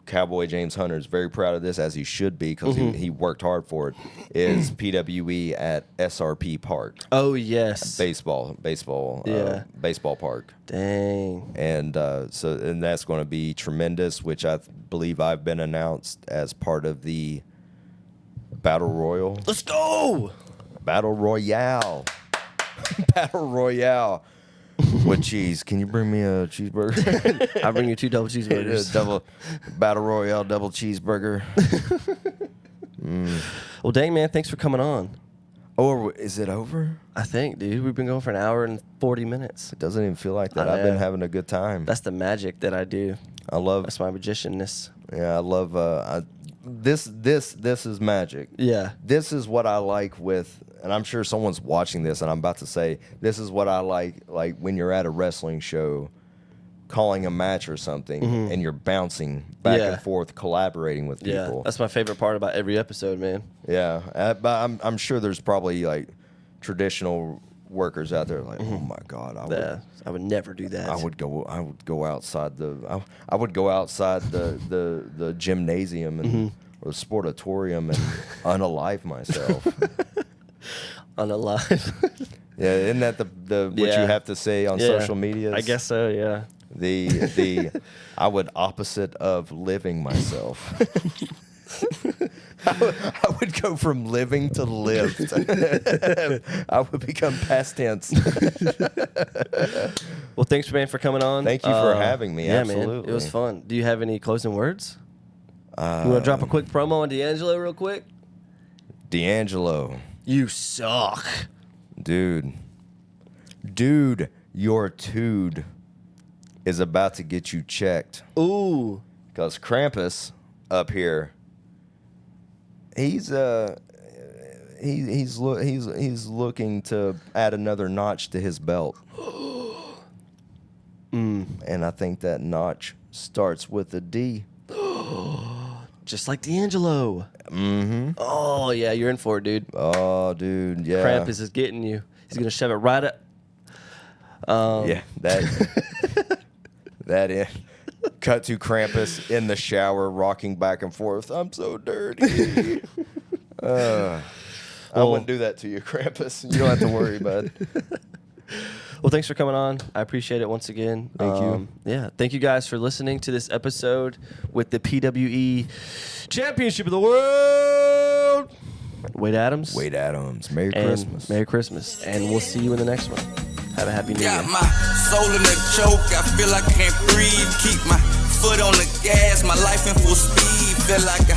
Cowboy James Hunter is very proud of this, as he should be, because he worked hard for it, is PWE at SRP Park. Oh, yes. Baseball park. Dang. And and that's going to be tremendous, which I believe I've been announced as part of the Battle Royal. Let's go! Battle Royale. Battle Royale. With cheese. Can you bring me a cheeseburger? I'll bring you 2 double cheeseburgers. Double Battle Royale, double cheeseburger. Well, dang, man, thanks for coming on. Or is it over? I think, dude, we've been going for an hour and 40 minutes. It doesn't even feel like that. I I've been know. having a good time. That's the magic that I do. I love. That's my magicianness. Yeah, I love. This is magic. Yeah. This is what I like with, and I'm sure someone's watching this, and I'm about to say, this is what I like when you're at a wrestling show, calling a match or something, and you're bouncing back and forth, collaborating with people. Yeah, that's my favorite part about every episode, man. Yeah, but I'm sure there's probably like traditional workers out there like, oh my God, I would never do that. I would go outside the gymnasium and or the sportatorium and unalive myself. Unalive. Yeah, isn't that the what you have to say on social media? I guess so. Yeah. The I would opposite of living myself. I would go from living to lived. I would become past tense. Well, thanks, man, for coming on. Thank you for having me. Yeah, Absolutely. man. It was fun. Do you have any closing words? You want to drop a quick promo on D'Angelo real quick? D'Angelo. You suck. Dude, your dude is about to get you checked. Ooh. Because Krampus up here, he's looking to add another notch to his belt. And I think that notch starts with a D. Just like D'Angelo. Mm-hmm. Oh, yeah, you're in for it, dude. Oh, dude, yeah. Krampus is getting you. He's going to shove it right up. Yeah, that in. Cut to Krampus in the shower, rocking back and forth. I'm so dirty. I wouldn't do that to you, Krampus. You don't have to worry, bud. Well, thanks for coming on. I appreciate it once again. Thank you. Yeah, thank you guys for listening to this episode with the PWE Championship of the World. Wade Adams. Merry Christmas. Merry Christmas. And we'll see you in the next one. Have a happy New Year. Got my soul in a choke, I feel like I can't breathe. Keep my foot on the gas, my life in full speed. Feel like I